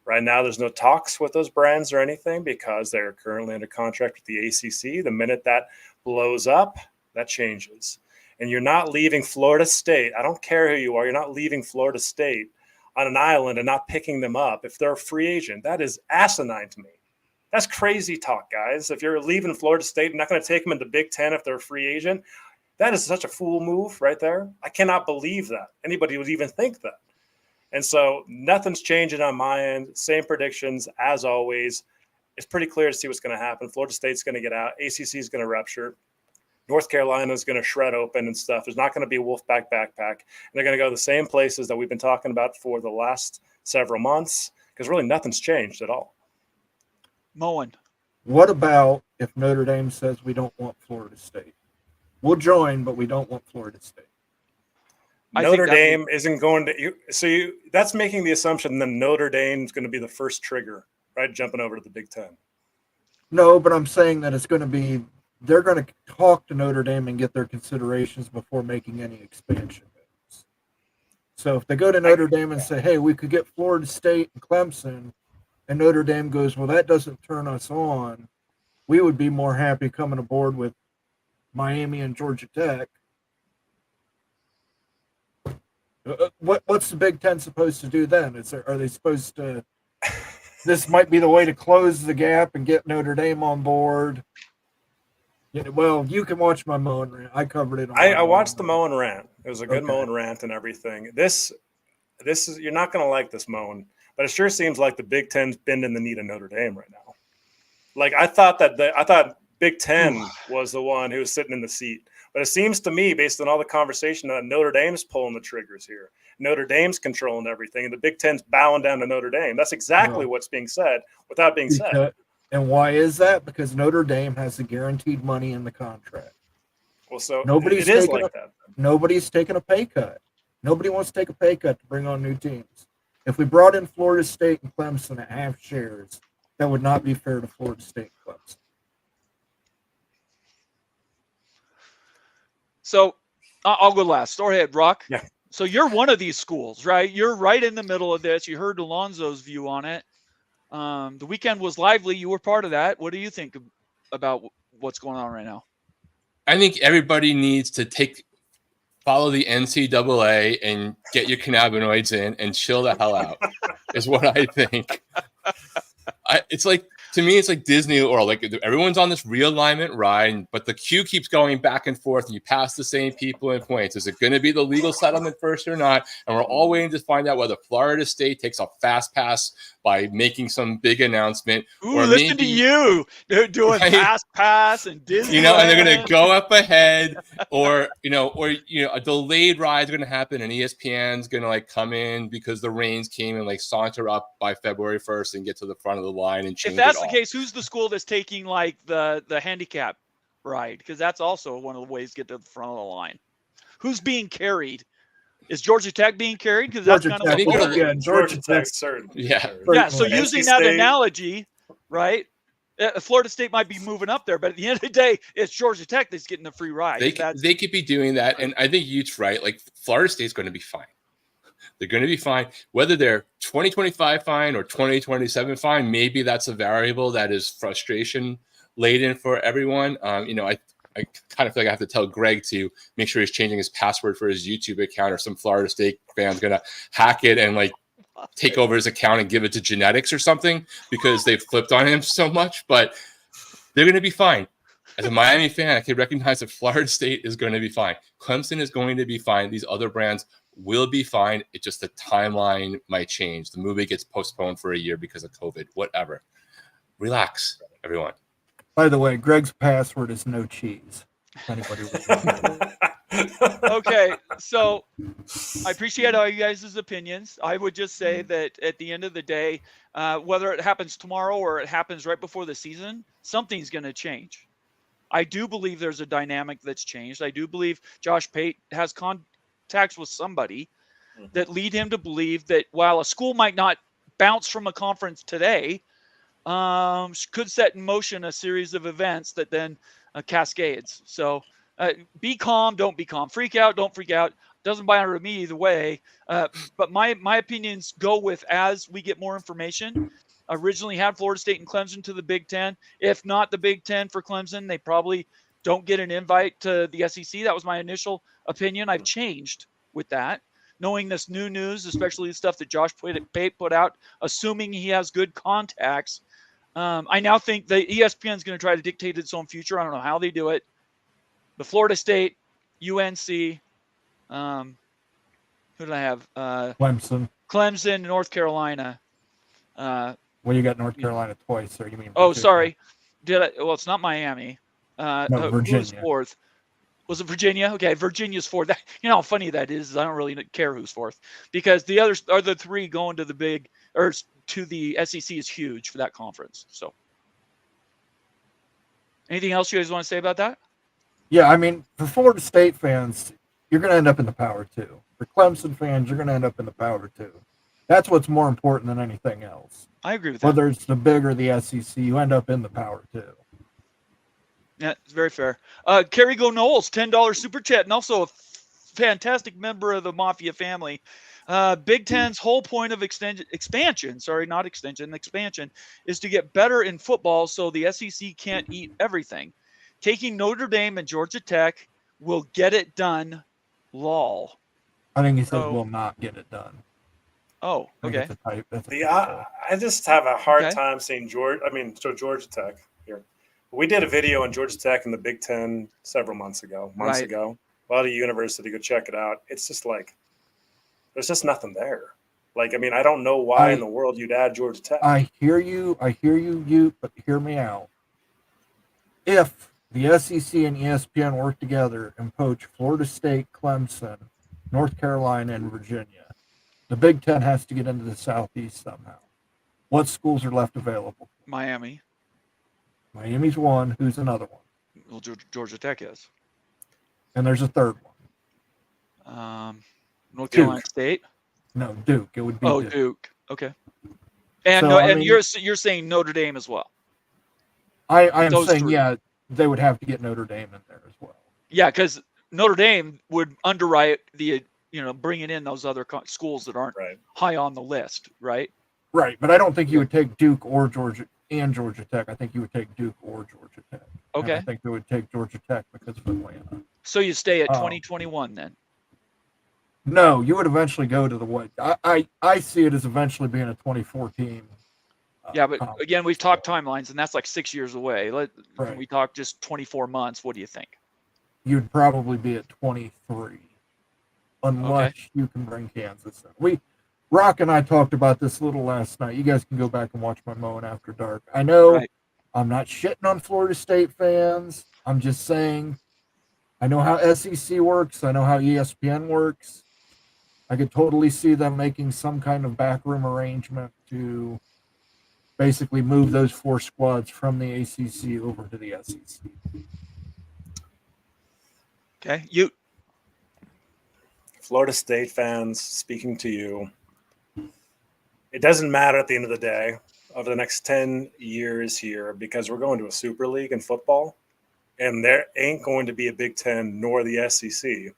Right now, there's no talks with those brands or anything because they're currently under contract with the ACC. The minute that blows up, that changes. And you're not leaving Florida State. I don't care who you are. You're not leaving Florida State on an island and not picking them up if they're a free agent. That is asinine to me. That's crazy talk, guys. If you're leaving Florida State, you're not going to take them into Big Ten if they're a free agent. That is such a fool move right there. I cannot believe that anybody would even think that. And so nothing's changing on my end. Same predictions as always. It's pretty clear to see what's going to happen. Florida State's going to get out. ACC is going to rupture. North Carolina is going to shred open and stuff. There's not going to be a Wolfpack backpack. And they're going to go to the same places that we've been talking about for the last several months because really nothing's changed at all. Moen. What about if Notre Dame says we don't want Florida State? We'll join, but we don't want Florida State. Notre Dame isn't going to – that's making the assumption that Notre Dame is going to be the first trigger, right, jumping over to the Big Ten. No, but I'm saying that it's going to be – they're going to talk to Notre Dame and get their considerations before making any expansion moves. So if they go to Notre Dame and say, hey, we could get Florida State and Clemson, and Notre Dame goes, well, that doesn't turn us on, we would be more happy coming aboard with Miami and Georgia Tech. What's the Big Ten supposed to do then? Are they supposed to – this might be the way to close the gap and get Notre Dame on board? Yeah, well, you can watch my Moen rant. I covered it. I watched the Moen rant. It was a good Moen rant and everything. This is you're not going to like this Moen, but it sure seems like the Big Ten's bending the knee to Notre Dame right now. Like I thought Big Ten was the one who was sitting in the seat, but it seems to me, based on all the conversation, that Notre Dame's pulling the triggers here. Notre Dame's controlling everything, and the Big Ten's bowing down to Notre Dame. That's exactly what's being said without being said. And why is that? Because Notre Dame has the guaranteed money in the contract. Well, so nobody's taking a pay cut. Nobody wants to take a pay cut to bring on new teams. If we brought in Florida State and Clemson at half shares, that would not be fair to Florida State and Clemson. So I'll go last. Go ahead, Rock. Yeah. So you're one of these schools, right? You're right in the middle of this. You heard Alonzo's view on it. The weekend was lively. You were part of that. What do you think about what's going on right now? I think everybody needs to follow the NCAA and get your cannabinoids in and chill the hell out is what I think. It's like, to me, it's like Disney or like everyone's on this realignment ride, but the queue keeps going back and forth and you pass the same people in points. Is it going to be the legal settlement first or not? And we're all waiting to find out whether Florida State takes a fast pass by making some big announcement. Ooh, or listen to you. They're doing fast pass and Disney. And they're going to go up ahead or a delayed ride is going to happen and ESPN's going to like come in because the rains came and like saunter up by February 1st and get to the front of the line and change it all. If that's the case, who's the school that's taking like the handicap ride? Because that's also one of the ways to get to the front of the line. Who's being carried? Is Georgia Tech being carried? Because that's kind of Georgia Tech, certainly. Yeah. So using that analogy, right? Florida State might be moving up there, but at the end of the day, it's Georgia Tech that's getting the free ride. They could be doing that, and I think Ute's right. Like Florida State's going to be fine. They're going to be fine. Whether they're 2025 fine or 2027 fine, maybe that's a variable that is frustration laden for everyone. I kind of feel like I have to tell Greg to make sure he's changing his password for his YouTube account, or some Florida State fan's going to hack it and like take over his account and give it to genetics or something because they've flipped on him so much. But they're going to be fine. As a Miami fan, I can recognize that Florida State is going to be fine. Clemson is going to be fine. These other brands will be fine. It's just the timeline might change. The movie gets postponed for a year because of COVID, whatever. Relax, everyone. By the way, Greg's password is no cheese. If anybody Okay, so I appreciate all you guys' opinions. I would just say that at the end of the day, whether it happens tomorrow or it happens right before the season, something's going to change. I do believe there's a dynamic that's changed. I do believe Josh Pate has contacts with somebody that lead him to believe that while a school might not bounce from a conference today, could set in motion a series of events that then cascades. So be calm, don't be calm. Freak out, don't freak out. Doesn't bother me either way. But my opinions go with as we get more information. Originally had Florida State and Clemson to the Big Ten. If not the Big Ten for Clemson, they probably don't get an invite to the SEC. That was my initial opinion. I've changed with that. knowing this new news, especially the stuff that Josh Pate put out, assuming he has good contacts. I now think the ESPN is going to try to dictate its own future. I don't know how they do it. The Florida State, UNC, who did I have? Clemson, North Carolina. Well, you got North Carolina twice, or you mean? Oh, sorry. Well, it's not Miami. No, Who was Virginia. fourth? Was it Virginia? Okay, Virginia's fourth. That, you know how funny that is. I don't really care who's fourth because the other three going to to the SEC is huge for that conference. So, anything else you guys want to say about that? Yeah, I mean, for Florida State fans, you're going to end up in the Power 2. For Clemson fans, you're going to end up in the Power 2. That's what's more important than anything else. I agree with that. Whether it's the Big or the SEC, you end up in the Power 2. Yeah, it's very fair. Kerry Go Knowles, $10 super chat, and also a fantastic member of the Mafia family. Big Ten's whole point of expansion is to get better in football so the SEC can't eat everything. Taking Notre Dame and Georgia Tech will get it done, lol. I think he said will not get it done. Oh, okay. I just have a hard time seeing Georgia Tech here. We did a video on Georgia Tech in the Big Ten several months ago. A lot of university, go check it out. It's just like there's just nothing there. Like, I mean, I don't know why in the world you'd add Georgia Tech. I hear you, but hear me out. If the SEC and ESPN work together and poach Florida State, Clemson, North Carolina, and Virginia, the Big Ten has to get into the Southeast somehow. What schools are left available? Miami. Miami's one. Who's another one? Well, Georgia Tech is. And there's a third one. North Carolina State? No, Duke. It would be Duke. Okay. And you're saying Notre Dame as well? I'm saying, yeah, they would have to get Notre Dame in there as well. Yeah, because Notre Dame would underwrite bringing in those other schools that aren't high on the list, right? Right, but I don't think you would take Duke or Georgia Tech. I think you would take Duke or Georgia Tech. Okay. And I think they would take Georgia Tech because of Atlanta. So you stay at 2021 then? No, you would eventually go to the I see it as eventually being a 2014. Yeah, but again, we've talked timelines, and that's like 6 years away. When we talk just 24 months, what do you think? You'd probably be at 23, unless you can bring Kansas in. Rock and I talked about this a little last night. You guys can go back and watch my Mowing After Dark. I know I'm not shitting on Florida State fans. I'm just saying I know how SEC works. I know how ESPN works. I could totally see them making some kind of backroom arrangement to basically move those 4 squads from the ACC over to the SEC. Okay, Florida State fans, speaking to you. It doesn't matter at the end of the day over the next 10 years here because we're going to a Super League in football, and there ain't going to be a Big Ten nor the SEC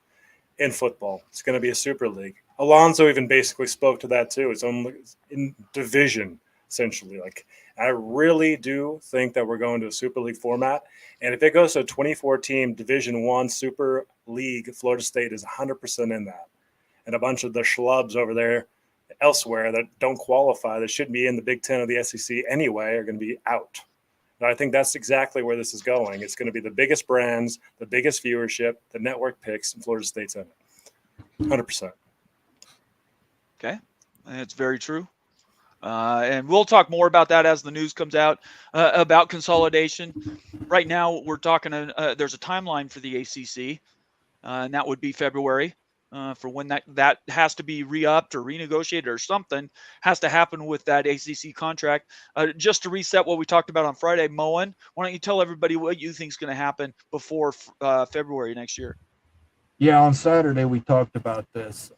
in football. It's going to be a Super League. Alonzo even basically spoke to that too. It's only in division, essentially. Like, I really do think that we're going to a Super League format. And if it goes to a 24-team Division I Super League, Florida State is 100% in that. And a bunch of the schlubs over there elsewhere that don't qualify, that shouldn't be in the Big Ten or the SEC anyway, are going to be out. And I think that's exactly where this is going. It's going to be the biggest brands, the biggest viewership, the network picks, and Florida State's in it. 100%. Okay. That's very true. And we'll talk more about that as the news comes out about consolidation. Right now, we're talking, there's a timeline for the ACC, and that would be February. For when that has to be re-upped or renegotiated or something has to happen with that ACC contract. Just to reset what we talked about on Friday, Moen, why don't you tell everybody what you think is going to happen before February next year? Yeah, on Saturday we talked about this.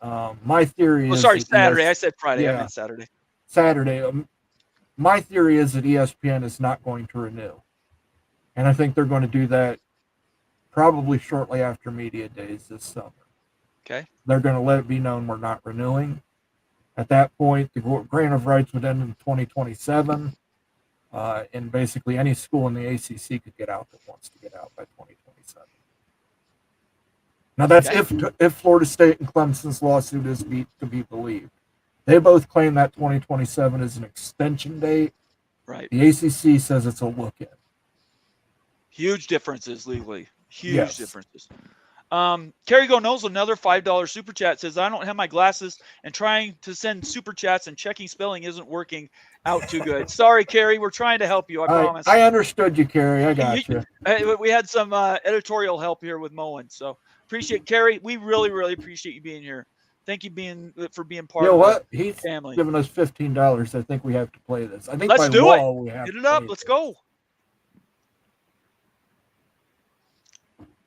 My theory is... Saturday. I said Friday. I meant Saturday. Saturday. My theory is that ESPN is not going to renew. And I think they're going to do that probably shortly after Media Days this summer. Okay. They're going to let it be known we're not renewing. At that point, the grant of rights would end in 2027. And basically any school in the ACC could get out that wants to get out by 2027. Now that's Okay. if Florida State and Clemson's lawsuit is to be believed. They both claim that 2027 is an extension date. Right. The ACC says it's a look-in. Huge differences legally. Huge Yes. differences. Kerry Go knows another $5 super chat says, I don't have my glasses and trying to send super chats and checking spelling isn't working out too good. Sorry, Kerry. We're trying to help you. I promise. I understood you, Kerry. I got you. We had some editorial help here with Moen. So appreciate Kerry. We really, really appreciate you being here. Thank you for being part of the He's family. giving us $15. I think we have to play this. I think Let's by do law it. we have Get to it up. play Let's this. go.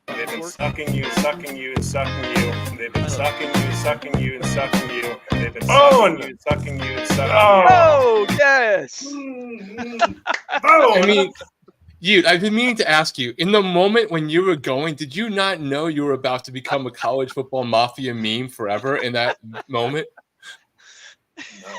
They've been sucking you, sucking you, and sucking you. They've been sucking you, sucking you, and sucking you. They've been sucking you, sucking you, and sucking you. Oh, yes. I mean, I've been meaning to ask you, in the moment when you were going, did you not know you were about to become a college football mafia meme forever in that moment? No.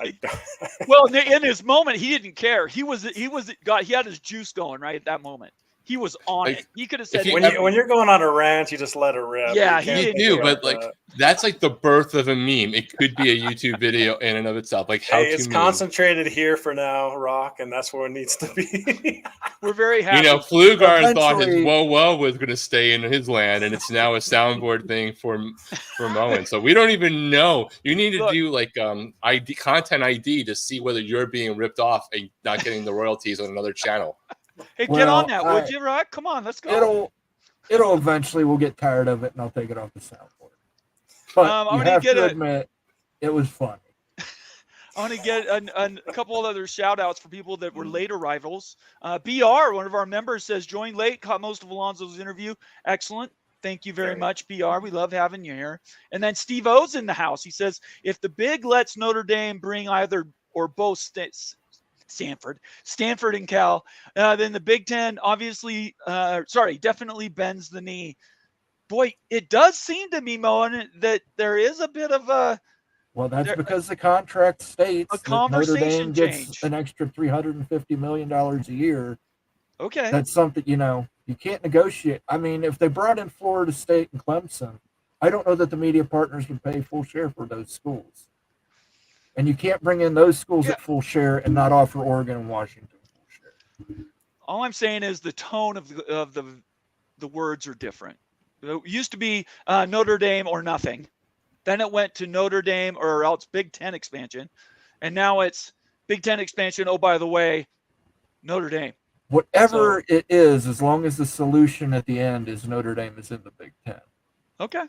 I don't. Well, in his moment, he didn't care. He had his juice going right at that moment. He was on it. He could have said when you're going on a rant, you just let it rip. Yeah, you do, but like that's like the birth of a meme. It could be a YouTube video in and of itself. Like how it's concentrated here for now, Rock, and that's where it needs to be. We're very happy. You know, Flugar thought his whoa was going to stay in his land, and it's now a soundboard thing for Moen. So we don't even know. You need to do like content ID to see whether you're being ripped off and not getting the royalties on another channel. Hey, get on that, would you, Rock? Come on, let's go. It'll eventually, we'll get tired of it, and I'll take it off the soundboard. But you have to admit, it was funny. I want to get a couple of other shout-outs for people that were late arrivals. BR, one of our members, says, joined late, caught most of Alonzo's interview. Excellent. Thank you very much, BR. We love having you here. And then Steve O's in the house. He says, if the Big lets Notre Dame bring either or both Stanford and Cal, then the Big Ten obviously, definitely bends the knee. Boy, it does seem to me, Moen, that there is a bit of a. Well, that's because the contract states a that Notre conversation Dame gets change. an extra $350 million a year. Okay. That's something, you can't negotiate. I mean, if they brought in Florida State and Clemson, I don't know that the media partners would pay full share for those schools. And you can't bring in those schools at full share and not offer Oregon and Washington full share. All I'm saying is the tone of the words are different. It used to be Notre Dame or nothing. Then it went to Notre Dame or else Big Ten expansion. And now it's Big Ten expansion. Oh, by the way, Notre Dame. Whatever it is, as long as the solution at the end is Notre Dame is in the Big Ten. Okay.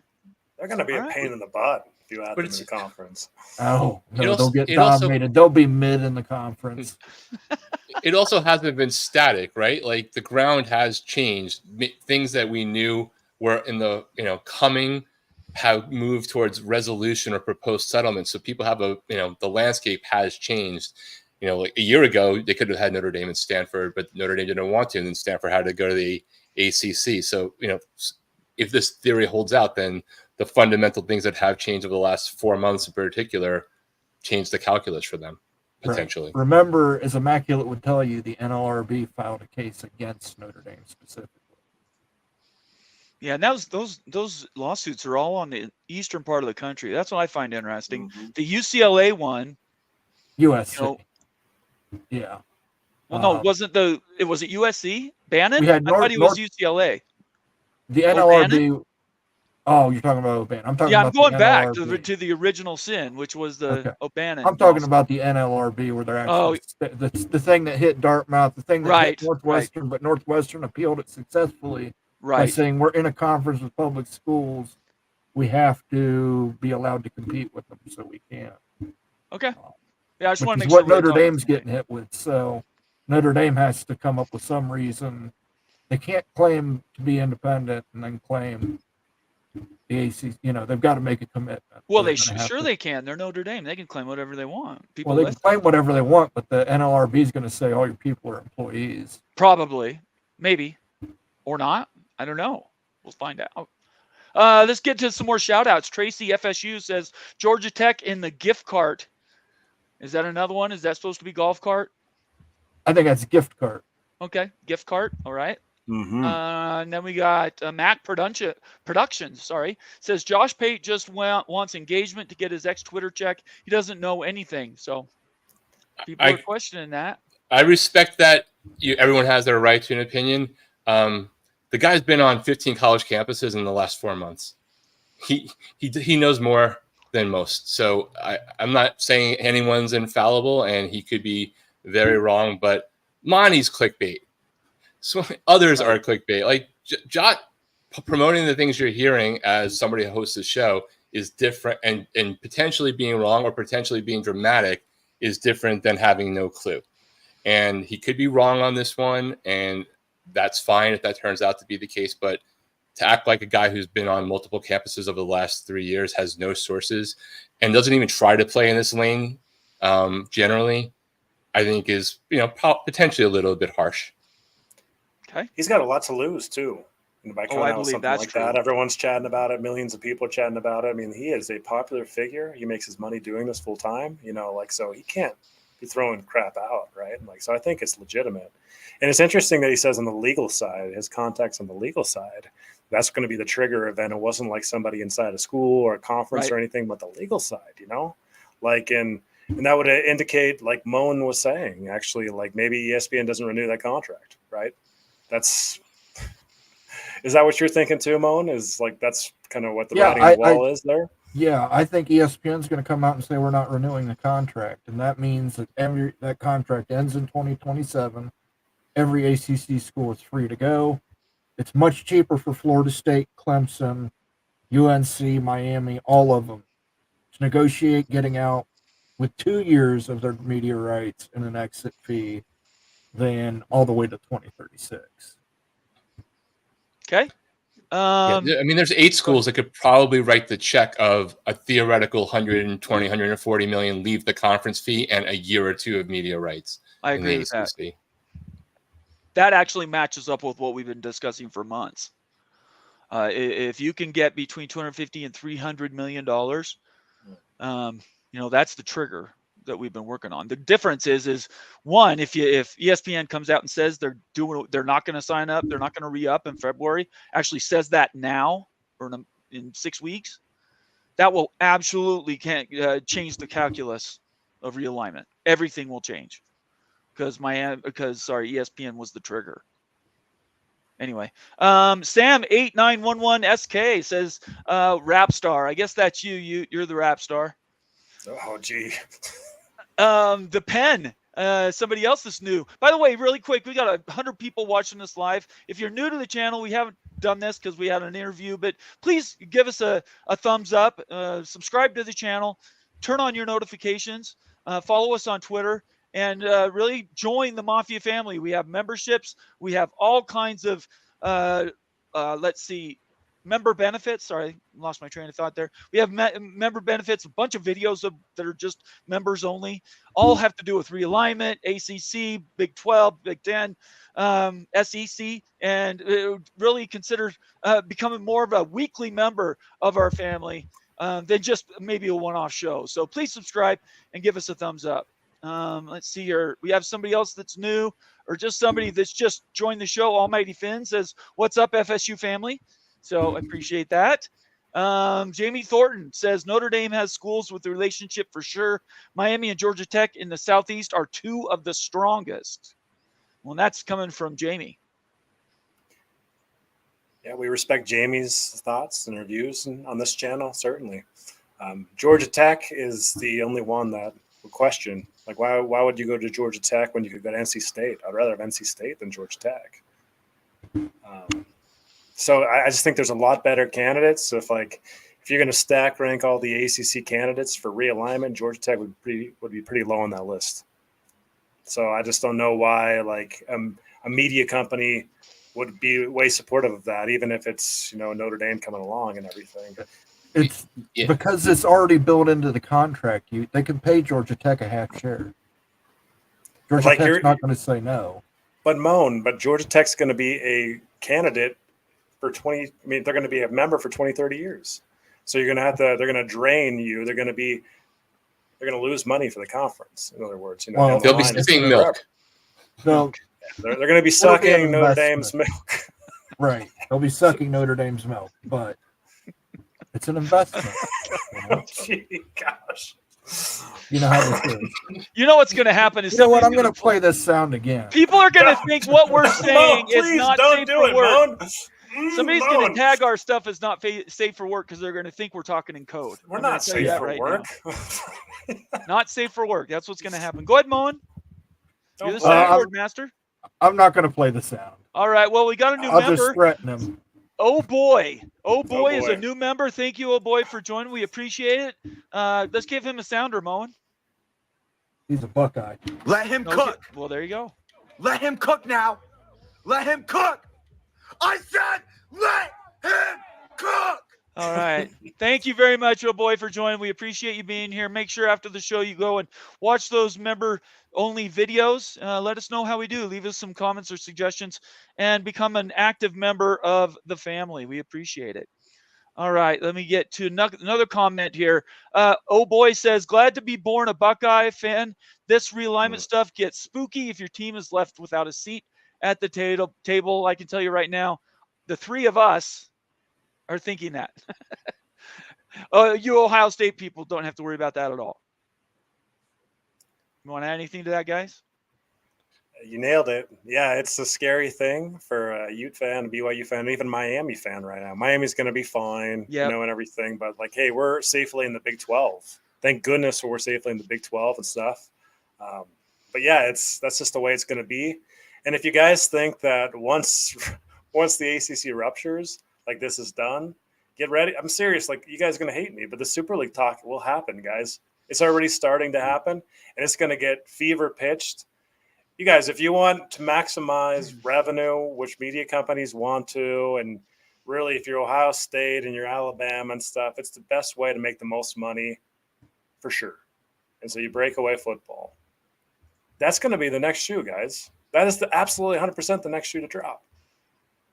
They're going to be a pain in the butt if you add them in the conference. Oh, no, they'll get dominated. They'll be mid in the conference. It also hasn't been static, right? Like the ground has changed. Things that we knew were in the coming have moved towards resolution or proposed settlement. So people have the landscape has changed. Like a year ago, they could have had Notre Dame and Stanford, but Notre Dame didn't want to, and then Stanford had to go to the ACC. So, if this theory holds out, then the fundamental things that have changed over the last 4 months in particular change the calculus for them, potentially. Right. Remember, as Immaculate would tell you, the NLRB filed a case against Notre Dame specifically. Yeah, and those lawsuits are all on the eastern part of the country. That's what I find interesting. Mm-hmm. The UCLA one, USC. Yeah. Well, no, was it USC? Bannon? I thought he was UCLA. The NLRB. Oh, you're talking about O'Bannon. I'm talking. Yeah, about I'm going back NLRB. to the original sin, which was the O'Bannon. I'm talking about the NLRB, where they're actually the thing that hit Dartmouth, the thing that hit Northwestern, but Northwestern appealed it successfully by saying we're in a conference with public schools, we have to be allowed to compete with them, so we can. Okay. Yeah, I just want to make sure. What Notre Dame's getting hit with, so Notre Dame has to come up with some reason. They can't claim to be independent and then claim the ACC. They've got to make a commitment. Well, they can. They're Notre Dame. They can claim whatever they want. They can claim whatever they want, but the NLRB is going to say all your people are employees. Probably, maybe, or not. I don't know. We'll find out. Let's get to some more shout outs. Tracy FSU says Georgia Tech in the gift cart. Is that another one? Is that supposed to be golf cart? I think that's gift cart. Okay, gift cart. All right. And then we got Mac Productions. Says Josh Pate just wants engagement to get his Twitter check. He doesn't know anything. So people are questioning that. I respect that. Everyone has their right to an opinion. The guy's been on 15 college campuses in the last 4 months. He knows more than most. So I'm not saying anyone's infallible, and he could be very wrong. But Monty's clickbait. So others are clickbait. Like Jot promoting the things you're hearing as somebody who hosts the show is different, and potentially being wrong or potentially being dramatic is different than having no clue. And he could be wrong on this one, and that's fine if that turns out to be the case. But to act like a guy who's been on multiple campuses over the last 3 years, has no sources, and doesn't even try to play in this lane, generally, I think is potentially a little bit harsh. Okay, he's got a lot to lose too. By coming out with something like that, everyone's chatting about it. Millions of people are chatting about it. I mean, he is a popular figure. He makes his money doing this full time. So he can't be throwing crap out, right? So I think it's legitimate. And it's interesting that he says on the legal side, his contacts on the legal side, that's going to be the trigger event. It wasn't like somebody inside a school or a conference or anything, but the legal side, and that would indicate, like Moan was saying, actually, like maybe ESPN doesn't renew that contract, right? Is that what you're thinking too, Moan? Is like that's kind of what the writing on the wall is there? Yeah, I think ESPN's going to come out and say we're not renewing the contract, and that means that that contract ends in 2027. Every ACC school is free to go. It's much cheaper for Florida State, Clemson, UNC, Miami, all of them to negotiate getting out with 2 years of their media rights and an exit fee than all the way to 2036. Okay. There's 8 schools that could probably write the check of a theoretical 120, 140 million, leave the conference fee and a year or two of media rights. I agree with that. That actually matches up with what we've been discussing for months. If you can get between $250 and $300 million, that's the trigger that we've been working on. The difference is one, if ESPN comes out and says they're not going to sign up, they're not going to re-up in February, actually says that now or in 6 weeks, that will absolutely change the calculus of realignment. Everything will change because ESPN was the trigger. Anyway, Sam8911SK says rap star. I guess that's you're the rap star. Oh gee. The pen. Somebody else that's new. By the way, really quick, we got 100 people watching this live. If you're new to the channel, we haven't done this because we had an interview, but please give us a thumbs up, subscribe to the channel, turn on your notifications, follow us on Twitter, and really join the Mafia family. We have memberships. We have all kinds of, member benefits. Sorry, lost my train of thought there. We have member benefits, a bunch of videos that are just members only. All have to do with realignment, ACC, Big 12, Big 10, SEC, and really consider becoming more of a weekly member of our family than just maybe a one-off show. So please subscribe and give us a thumbs up. Let's see here. We have somebody else that's new or just somebody that's just joined the show. Almighty Finn says, "What's up, FSU family?" So I appreciate that. Jamie Thornton says Notre Dame has schools with the relationship for sure. Miami and Georgia Tech in the Southeast are 2 of the strongest. Well, that's coming from Jamie. Yeah, we respect Jamie's thoughts and reviews on this channel, certainly. Georgia Tech is the only one that would question. Like, why would you go to Georgia Tech when you could go to NC State? I'd rather have NC State than Georgia Tech. So I just think there's a lot better candidates. So if you're going to stack rank all the ACC candidates for realignment, Georgia Tech would be pretty low on that list. So I just don't know why a media company would be way supportive of that, even if it's Notre Dame coming along and everything. It's because it's already built into the contract. They can pay Georgia Tech a half share. Georgia Tech's not going to say no. But Georgia Tech's going to be a candidate for 20. I mean, they're going to be a member for 20, 30 years. So they're going to drain you. They're going to lose money for the conference. In other words, they'll be sipping milk. So They're going to be sucking Notre Dame's milk. Right. They'll be sucking Notre Dame's milk, but it's an investment. Gee, gosh. You know how this is. You know what's going to happen is, you know what? I'm going to play this sound again. People are going to think what we're saying is not don't safe do for it, work. Moan. Somebody's going to tag our stuff as not safe for work because they're going to think we're talking in code. We're not safe for work. Not safe for work. That's what's going to happen. Go ahead, Moen. You're the soundboard master. I'm not going to play the sound. All right. Well, we got a new I'll member. just threaten him. Oh boy is a new member. Thank you, oh boy, for joining. We appreciate it. Let's give him a sounder, Moen. He's a Buckeye. Let him cook. Well, there you go. Let him cook now. Let him cook. I said let him cook. All right. Thank you very much, oh boy, for joining. We appreciate you being here. Make sure after the show you go and watch those member-only videos. Let us know how we do. Leave us some comments or suggestions and become an active member of the family. We appreciate it. All right. Let me get to another comment here. Oh boy says, glad to be born a Buckeye fan. This realignment stuff gets spooky if your team is left without a seat at the table. I can tell you right now, the three of us are thinking that. You Ohio State people don't have to worry about that at all. You want to add anything to that, guys? You nailed it. Yeah, it's a scary thing for a Ute fan, a BYU fan, and even Miami fan right now. Miami's going to be fine, and everything. But, like, hey, we're safely in the Big 12. Thank goodness we're safely in the Big 12 and stuff. But, yeah, that's just the way it's going to be. And if you guys think that once the ACC ruptures, like this is done, get ready. I'm serious. Like, you guys are going to hate me, but the Super League talk will happen, guys. It's already starting to happen, and it's going to get fever pitched. You guys, if you want to maximize revenue, which media companies want to, and really if you're Ohio State and you're Alabama and stuff, it's the best way to make the most money for sure. And so you break away football. That's going to be the next shoe, guys. That is absolutely 100% the next shoe to drop.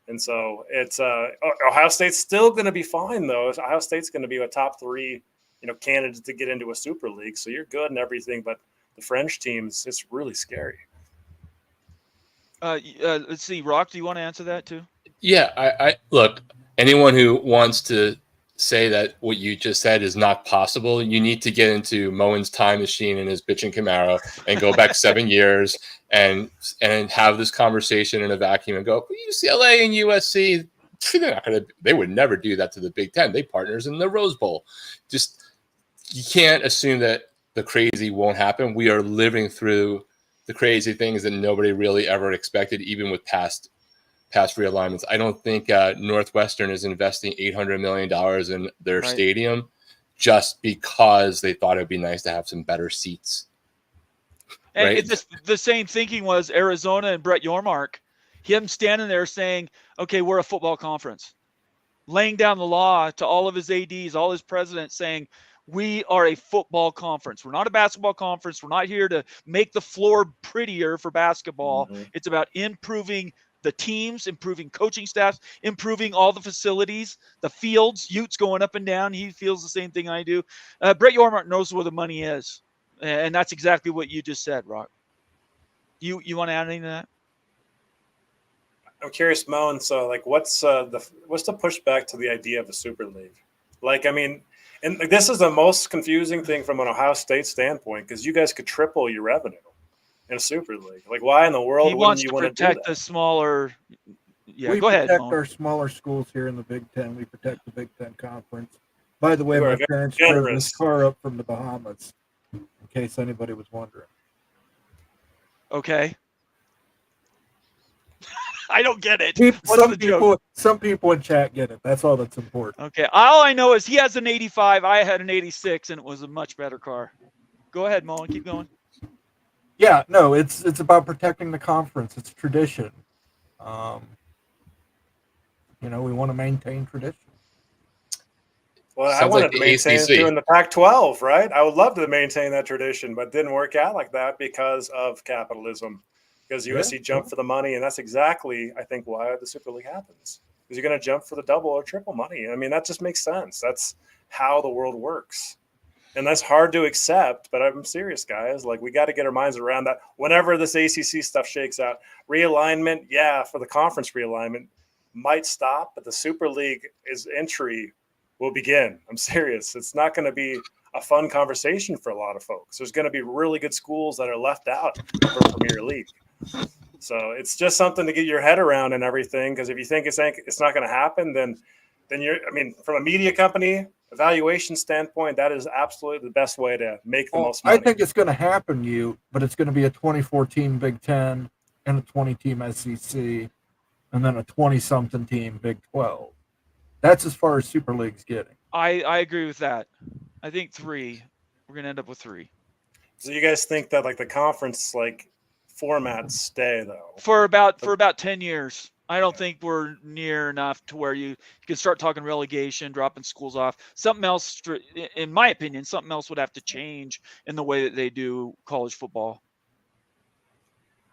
And so it's Ohio State's still going to be fine, though. Ohio State's going to be a top 3, candidate to get into a Super League. So you're good and everything, but the French teams, it's really scary. Let's see, Rock, do you want to answer that too? Yeah, I look, anyone who wants to say that what you just said is not possible, you need to get into Moen's time machine in his bitchin' Camaro and go back 7 years and have this conversation in a vacuum and go, UCLA and USC, they would never do that to the Big Ten. They partners in the Rose Bowl. Just, you can't assume that the crazy won't happen. We are living through the crazy things that nobody really ever expected, even with past realignments. I don't think Northwestern is investing $800 million in their stadium just because they thought it'd be nice to have some better seats. And the same thinking was Arizona and Brett Yormark, him standing there saying, okay, we're a football conference, laying down the law to all of his ADs, all his presidents, saying, we are a football conference. We're not a basketball conference. We're not here to make the floor prettier for basketball. Mm-hmm. It's about improving the teams, improving coaching staffs, improving all the facilities, the fields, Utes going up and down. He feels the same thing I do. Brett Yormark knows where the money is. And that's exactly what you just said, Rock. You want to add anything to that? I'm curious, Moen. So, like, what's the pushback to the idea of a Super League? Like, I mean, and this is the most confusing thing from an Ohio State standpoint, because you guys could triple your revenue in a Super League. Like, why in the world wouldn't you want to protect the smaller? Yeah, we go ahead. Protect our smaller schools here in the Big Ten. We protect the Big Ten Conference. By the way, my parents drove this car up from the Bahamas, in case anybody was wondering. Okay. I don't get it. Some people in chat get it. That's all that's important. Okay. All I know is he has an 85. I had an 86, and it was a much better car. Go ahead, Moen. Keep going. Yeah, no, it's about protecting the conference. It's tradition. We want to maintain tradition. Well, I wanted to maintain it too in the Pac-12, right? I would love to maintain that tradition, but it didn't work out like that because of capitalism. Because USC jumped for the money, and that's exactly, I think, why the Super League happens. Because you're going to jump for the double or triple money. I mean, that just makes sense. That's how the world works. And that's hard to accept, but I'm serious, guys. Like, we got to get our minds around that whenever this ACC stuff shakes out. Realignment, yeah, for the conference realignment might stop, but the Super League entry will begin. I'm serious. It's not going to be a fun conversation for a lot of folks. There's going to be really good schools that are left out for Premier League. So it's just something to get your head around and everything, because if you think it's not going to happen, then you're, I mean, from a media company evaluation standpoint, that is absolutely the best way to make the most money. I think it's going to happen, but it's going to be a 2014 Big Ten and a 20-team SEC, and then a 20-something team Big 12. That's as far as Super League's getting. I agree with that. I think 3. We're going to end up with 3. So you guys think that like the conference formats stay though? For about 10 years. I don't think we're near enough to where you can start talking relegation, dropping schools off. Something else, in my opinion, something else would have to change in the way that they do college football.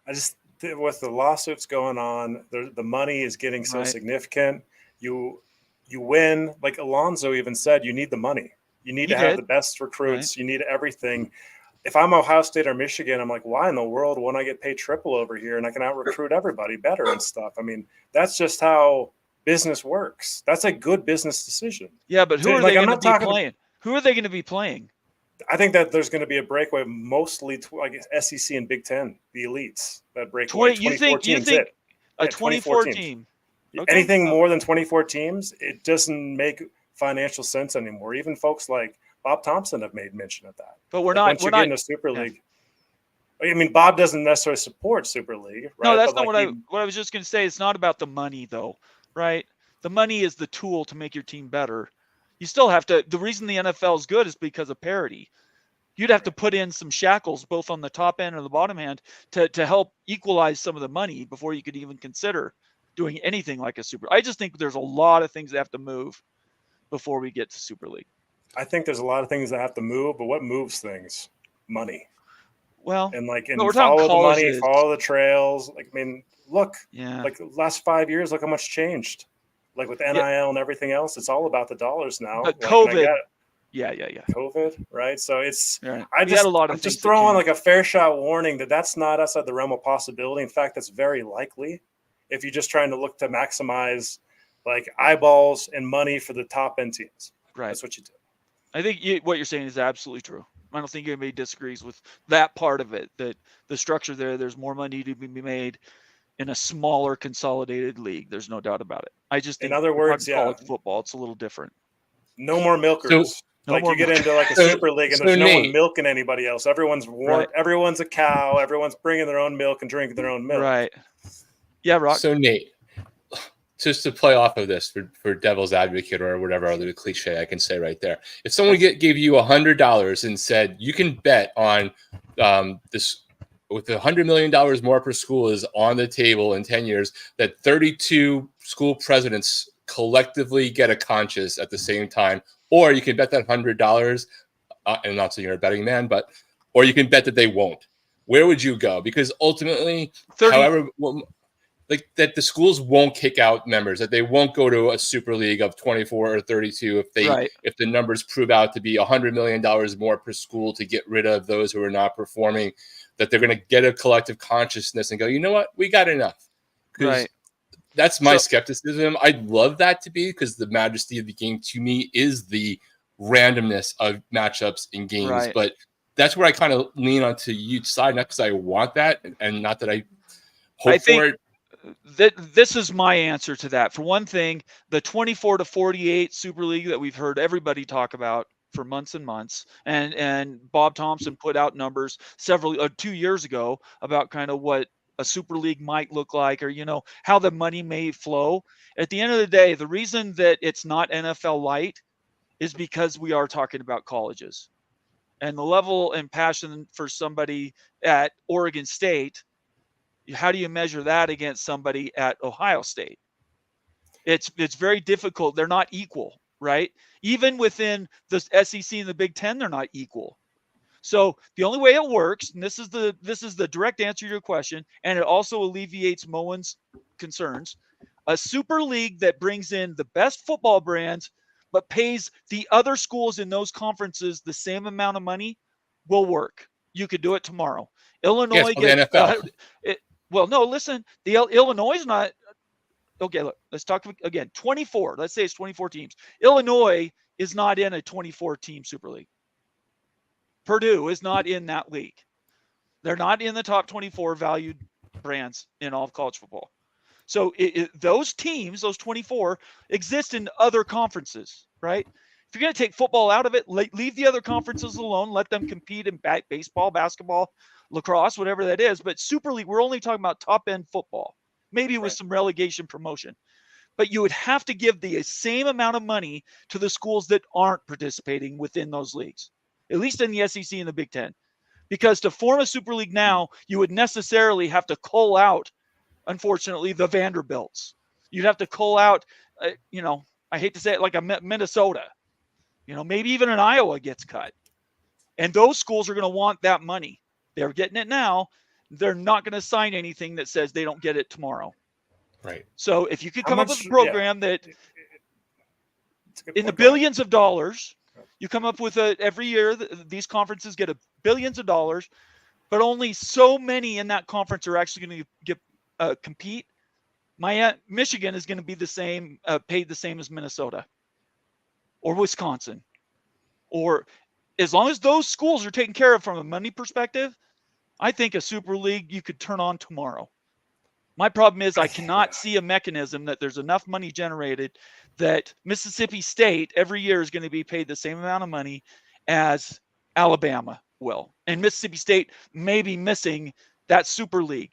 I just, with the lawsuits going on, the money is getting so significant. You win, like Alonzo even said, you need the money. You need to have the best recruits. Right. You need everything. If I'm Ohio State or Michigan, I'm like, why in the world won't I get paid triple over here and I can out-recruit everybody better and stuff? I mean, that's just how business works. That's a good business decision. Yeah, but who are they going to be playing? Who are they going to be playing? I think that there's going to be a breakaway, mostly SEC and Big Ten, the elites. That breakaway. You think a 24 team? Okay. Anything more than 24 teams, it doesn't make financial sense anymore. Even folks like Bob Thompson have made mention of that. But we're not in a Super League. I mean, Bob doesn't necessarily support Super League, right? No, that's not what I was just going to say. It's not about the money, though, right? The money is the tool to make your team better. You still have to. The reason the NFL is good is because of parity. You'd have to put in some shackles, both on the top end and the bottom end, to help equalize some of the money before you could even consider doing anything like a Super. I just think there's a lot of things that have to move before we get to Super League. I think there's a lot of things that have to move, but what moves things? Money. Well, and follow the money, follow the trails. Like, I mean, look, like the last 5 years, look how much changed. Like with NIL and everything else, it's all about the dollars now. But COVID. Yeah. COVID, right? So it's, right. I'm just throwing like a fair shot warning that's not outside the realm of possibility. In fact, that's very likely if you're just trying to look to maximize like eyeballs and money for the top end teams. Right. That's what you do. I think what you're saying is absolutely true. I don't think anybody disagrees with that part of it, that the structure there's more money to be made in a smaller consolidated league. There's no doubt about it. I just think in other words, college football, it's a little different. No more milkers. You get into like a Super League and there's no one milking anybody else. Everyone's everyone's a cow. Everyone's bringing their own milk and drinking their own milk. Right. Yeah, Rock. So Nate, just to play off of this for devil's advocate or whatever other cliche I can say right there. If someone gave you $100 and said you can bet on this with $100 million more per school is on the table in 10 years, that 32 school presidents collectively get a conscience at the same time, or you can bet that $100, and not saying you're a betting man, or you can bet that they won't. Where would you go? Because ultimately, like that the schools won't kick out members, that they won't go to a Super League of 24 or 32 if the numbers prove out to be $100 million more per school to get rid of those who are not performing, that they're going to get a collective consciousness and go, you know what, we got enough. Right. That's my skepticism. I'd love that to be, because the majesty of the game to me is the randomness of matchups in games. Right. But that's where I kind of lean onto each side, not because I want that and not that I hope for it. This is my answer to that. For one thing, the 24-48 Super League that we've heard everybody talk about for months and months, and Bob Thompson put out numbers 2 years ago about kind of what a Super League might look like, or how the money may flow. At the end of the day, the reason that it's not NFL light is because we are talking about colleges, and the level and passion for somebody at Oregon State. How do you measure that against somebody at Ohio State? It's very difficult. They're not equal, right? Even within the SEC and the Big Ten, they're not equal. So the only way it works, and this is the direct answer to your question, and it also alleviates Moen's concerns, a Super League that brings in the best football brands, but pays the other schools in those conferences the same amount of money will work. You could do it tomorrow. Illinois the NFL. Well, no, listen, Illinois is not. Okay, look, let's talk again. 24. Let's say it's 24 teams. Illinois is not in a 24-team Super League. Purdue is not in that league. They're not in the top 24 valued brands in all of college football. So those teams, those 24, exist in other conferences, right? If you're going to take football out of it, leave the other conferences alone. Let them compete in baseball, basketball, lacrosse, whatever that is. But Super League, we're only talking about top-end football, maybe with some relegation promotion. But you would have to give the same amount of money to the schools that aren't participating within those leagues, at least in the SEC and the Big Ten. Because to form a Super League now, you would necessarily have to cull out, unfortunately, the Vanderbilts. You'd have to cull out, I hate to say it, like a Minnesota. Maybe even an Iowa gets cut. And those schools are going to want that money. They're getting it now. They're not going to sign anything that says they don't get it tomorrow. Right. So if you could come up with a program that in the billions of dollars, you come up with every year, these conferences get billions of dollars, but only so many in that conference are actually going to compete. Michigan is going to be the same, paid the same as Minnesota or Wisconsin, or as long as those schools are taken care of from a money perspective, I think a Super League you could turn on tomorrow. My problem is I cannot see a mechanism that there's enough money generated that Mississippi State every year is going to be paid the same amount of money as Alabama will. And Mississippi State may be missing that Super League,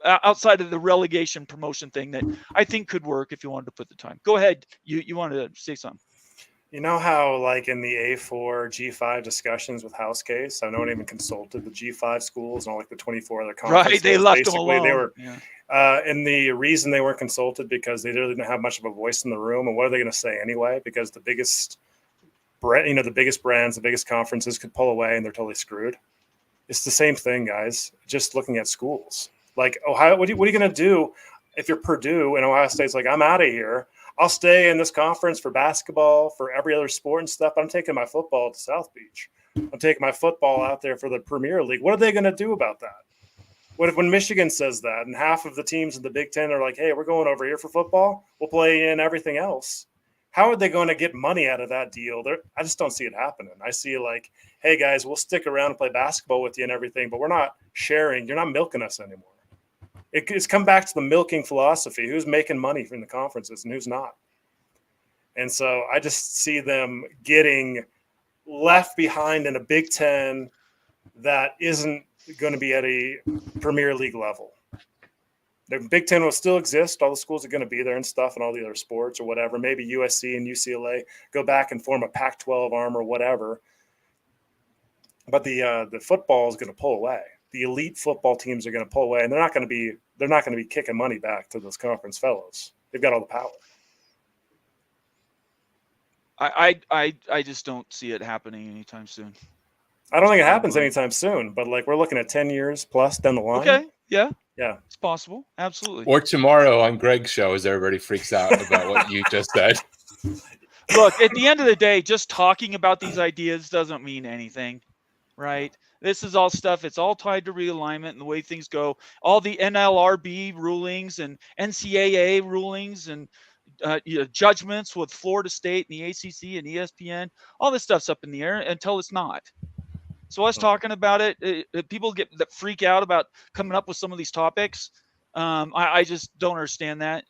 outside of the relegation promotion thing that I think could work if you wanted to put the time. Go ahead. You wanted to say something. You know how, like in the A4, G5 discussions with House Case, I no one even consulted the G5 schools and all like the 24 other conferences. Right, they left them alone. They were, and the reason they weren't consulted because they really didn't have much of a voice in the room. And what are they going to say anyway? Because the biggest brands, the biggest conferences could pull away and they're totally screwed. It's the same thing, guys. Just looking at schools, like Ohio. What are you going to do if you're Purdue and Ohio State's like, I'm out of here. I'll stay in this conference for basketball, for every other sport and stuff. I'm taking my football to South Beach. I'm taking my football out there for the Premier League. What are they going to do about that? What if when Michigan says that and half of the teams in the Big Ten are like, hey, we're going over here for football. We'll play in everything else. How are they going to get money out of that deal? I just don't see it happening. I see like, hey, guys, we'll stick around and play basketball with you and everything, but we're not sharing. You're not milking us anymore. It's come back to the milking philosophy. Who's making money from the conferences and who's not? And so I just see them getting left behind in a Big Ten that isn't going to be at a Premier League level. The Big Ten will still exist. All the schools are going to be there and stuff and all the other sports or whatever. Maybe USC and UCLA go back and form a Pac-12 arm or whatever. But the football is going to pull away. The elite football teams are going to pull away, and they're not going to be kicking money back to those conference fellows. They've got all the power. I just don't see it happening anytime soon. I don't think it happens anytime soon, but like we're looking at 10 years plus down the line. Okay, yeah, it's possible, absolutely. Or tomorrow on Greg's show, as everybody freaks out about what you just said. Look, at the end of the day, just talking about these ideas doesn't mean anything, right? This is all stuff. It's all tied to realignment and the way things go. All the NLRB rulings and NCAA rulings and judgments with Florida State and the ACC and ESPN. All this stuff's up in the air until it's not. So us talking about it, people that freak out about coming up with some of these topics. I just don't understand that.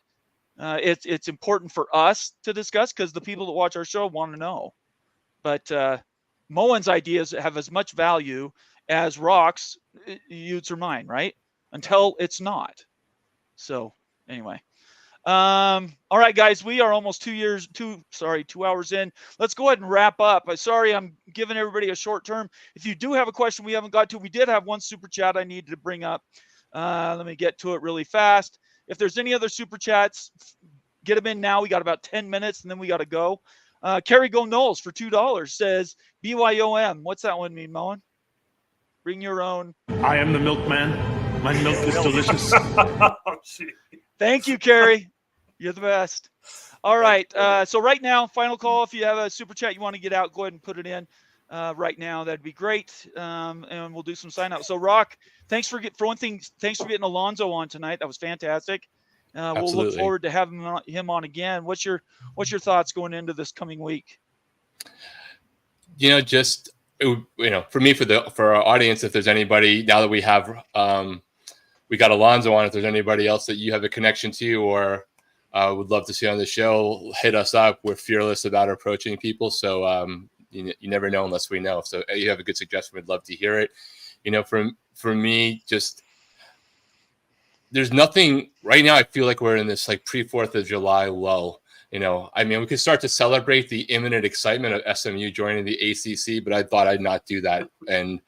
It's important for us to discuss because the people that watch our show want to know. But Moen's ideas have as much value as Rock's, Utes, or mine, right? Until it's not. So anyway. All right, guys, we are almost 2 hours in. Let's go ahead and wrap up. Sorry, I'm giving everybody a short term. If you do have a question we haven't got to, we did have one super chat I needed to bring up. Let me get to it really fast. If there's any other super chats, get them in now. We got about 10 minutes, and then we got to go. Kerry Go Knowles for $2 says BYOM. What's that one mean, Moen? Bring your own. I am the milkman. My milk is delicious. Thank you, Kerry. You're the best. All right. So right now, final call. If you have a super chat you want to get out, go ahead and put it in right now. That'd be great. And we'll do some sign out. So Rock, thanks for one thing. Thanks for getting Alonzo on tonight. That was fantastic. We'll look forward to having him on again. What's your thoughts going into this coming week? Just for me, for our audience, if there's anybody now that we have we got Alonzo on, if there's anybody else that you have a connection to or would love to see on the show, hit us up. We're fearless about approaching people. So you never know unless we know. So you have a good suggestion, we'd love to hear it. For me, just there's nothing right now. I feel like we're in this like pre-4th of July lull. We could start to celebrate the imminent excitement of SMU joining the ACC, but I thought I'd not do that and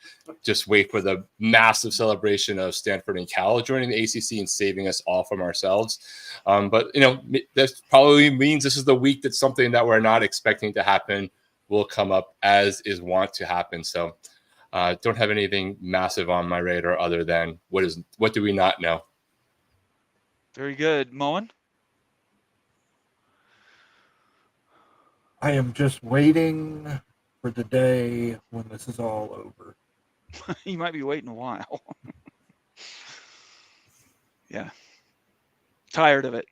just wait for the massive celebration of Stanford and Cal joining the ACC and saving us all from ourselves. But that probably means this is the week that something that we're not expecting to happen will come up, as is wont to happen. So don't have anything massive on my radar other than what do we not know? Very good. Moen? I am just waiting for the day when this is all over. You might be waiting a while. Yeah. Tired of it,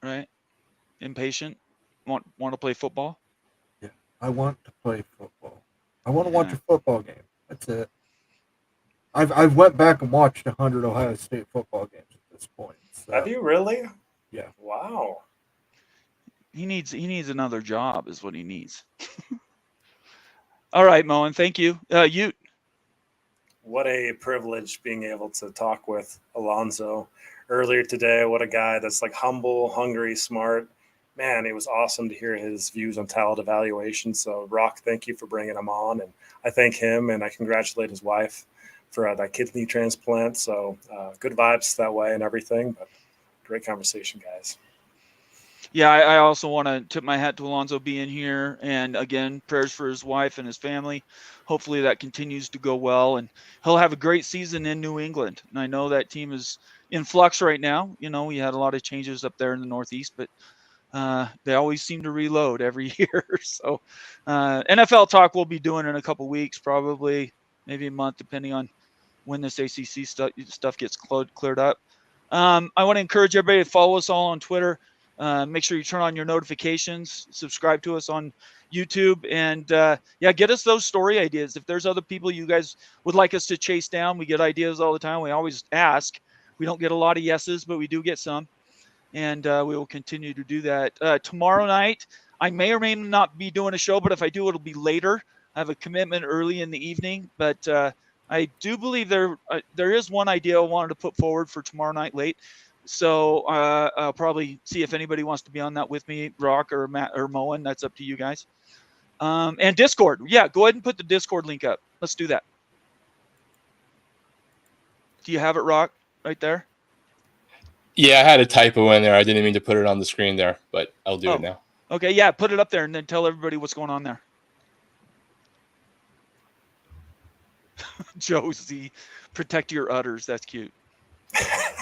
right? Impatient? Want to play football? Yeah, I want to play football. I want to watch a football game. That's it. I've went back and watched 100 Ohio State football games at this point. So. Have you really? Yeah. Wow. He needs another job is what he needs. All right, Moen, thank you. Ute. What a privilege being able to talk with Alonzo earlier today. What a guy that's like humble, hungry, smart. Man, it was awesome to hear his views on talent evaluation. So, Rock, thank you for bringing him on. And I thank him and I congratulate his wife for that kidney transplant. So, good vibes that way and everything. But great conversation, guys. Yeah, I also want to tip my hat to Alonzo being here. And again, prayers for his wife and his family. Hopefully that continues to go well. And he'll have a great season in New England. And I know that team is in flux right now. We had a lot of changes up there in the Northeast, but they always seem to reload every year. So NFL talk we'll be doing in a couple weeks, probably maybe a month, depending on when this ACC stuff gets cleared up. I want to encourage everybody to follow us all on Twitter. Make sure you turn on your notifications, subscribe to us on YouTube, and get us those story ideas. If there's other people you guys would like us to chase down, we get ideas all the time. We always ask. We don't get a lot of yeses, but we do get some, and we will continue to do that. Tomorrow night, I may or may not be doing a show, but if I do, it'll be later. I have a commitment early in the evening, but I do believe there is one idea I wanted to put forward for tomorrow night late. So I'll probably see if anybody wants to be on that with me, Rock or Matt or Moen. That's up to you guys. And Discord. Yeah, go ahead and put the Discord link up. Let's do that. Do you have it, Rock, right there? Yeah, I had a typo in there. I didn't mean to put it on the screen there, but I'll do it now. Okay, yeah, put it up there and then tell everybody what's going on there. Josie, protect your udders. That's cute.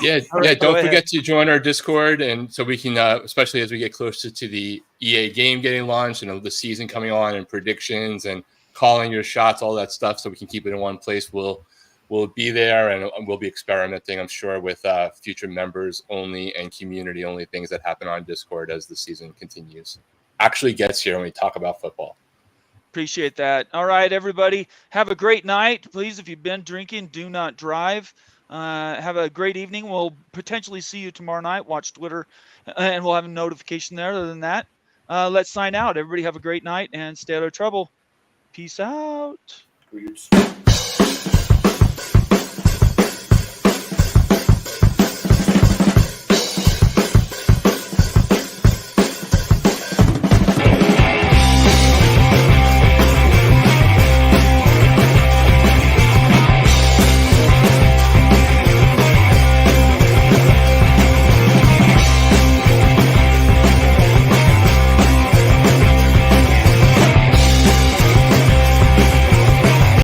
Don't forget to join our Discord, and so we can, especially as we get closer to the EA game getting launched, the season coming on, and predictions and calling your shots, all that stuff, so we can keep it in one place. We'll be there, and we'll be experimenting, I'm sure, with future members only and community only things that happen on Discord as the season continues. Actually gets here when we talk about football. Appreciate that. All right, everybody, have a great night. Please, if you've been drinking, do not drive. Have a great evening. We'll potentially see you tomorrow night. Watch Twitter, and we'll have a notification there. Other than that, let's sign out. Everybody have a great night and stay out of trouble. Peace out. Peace.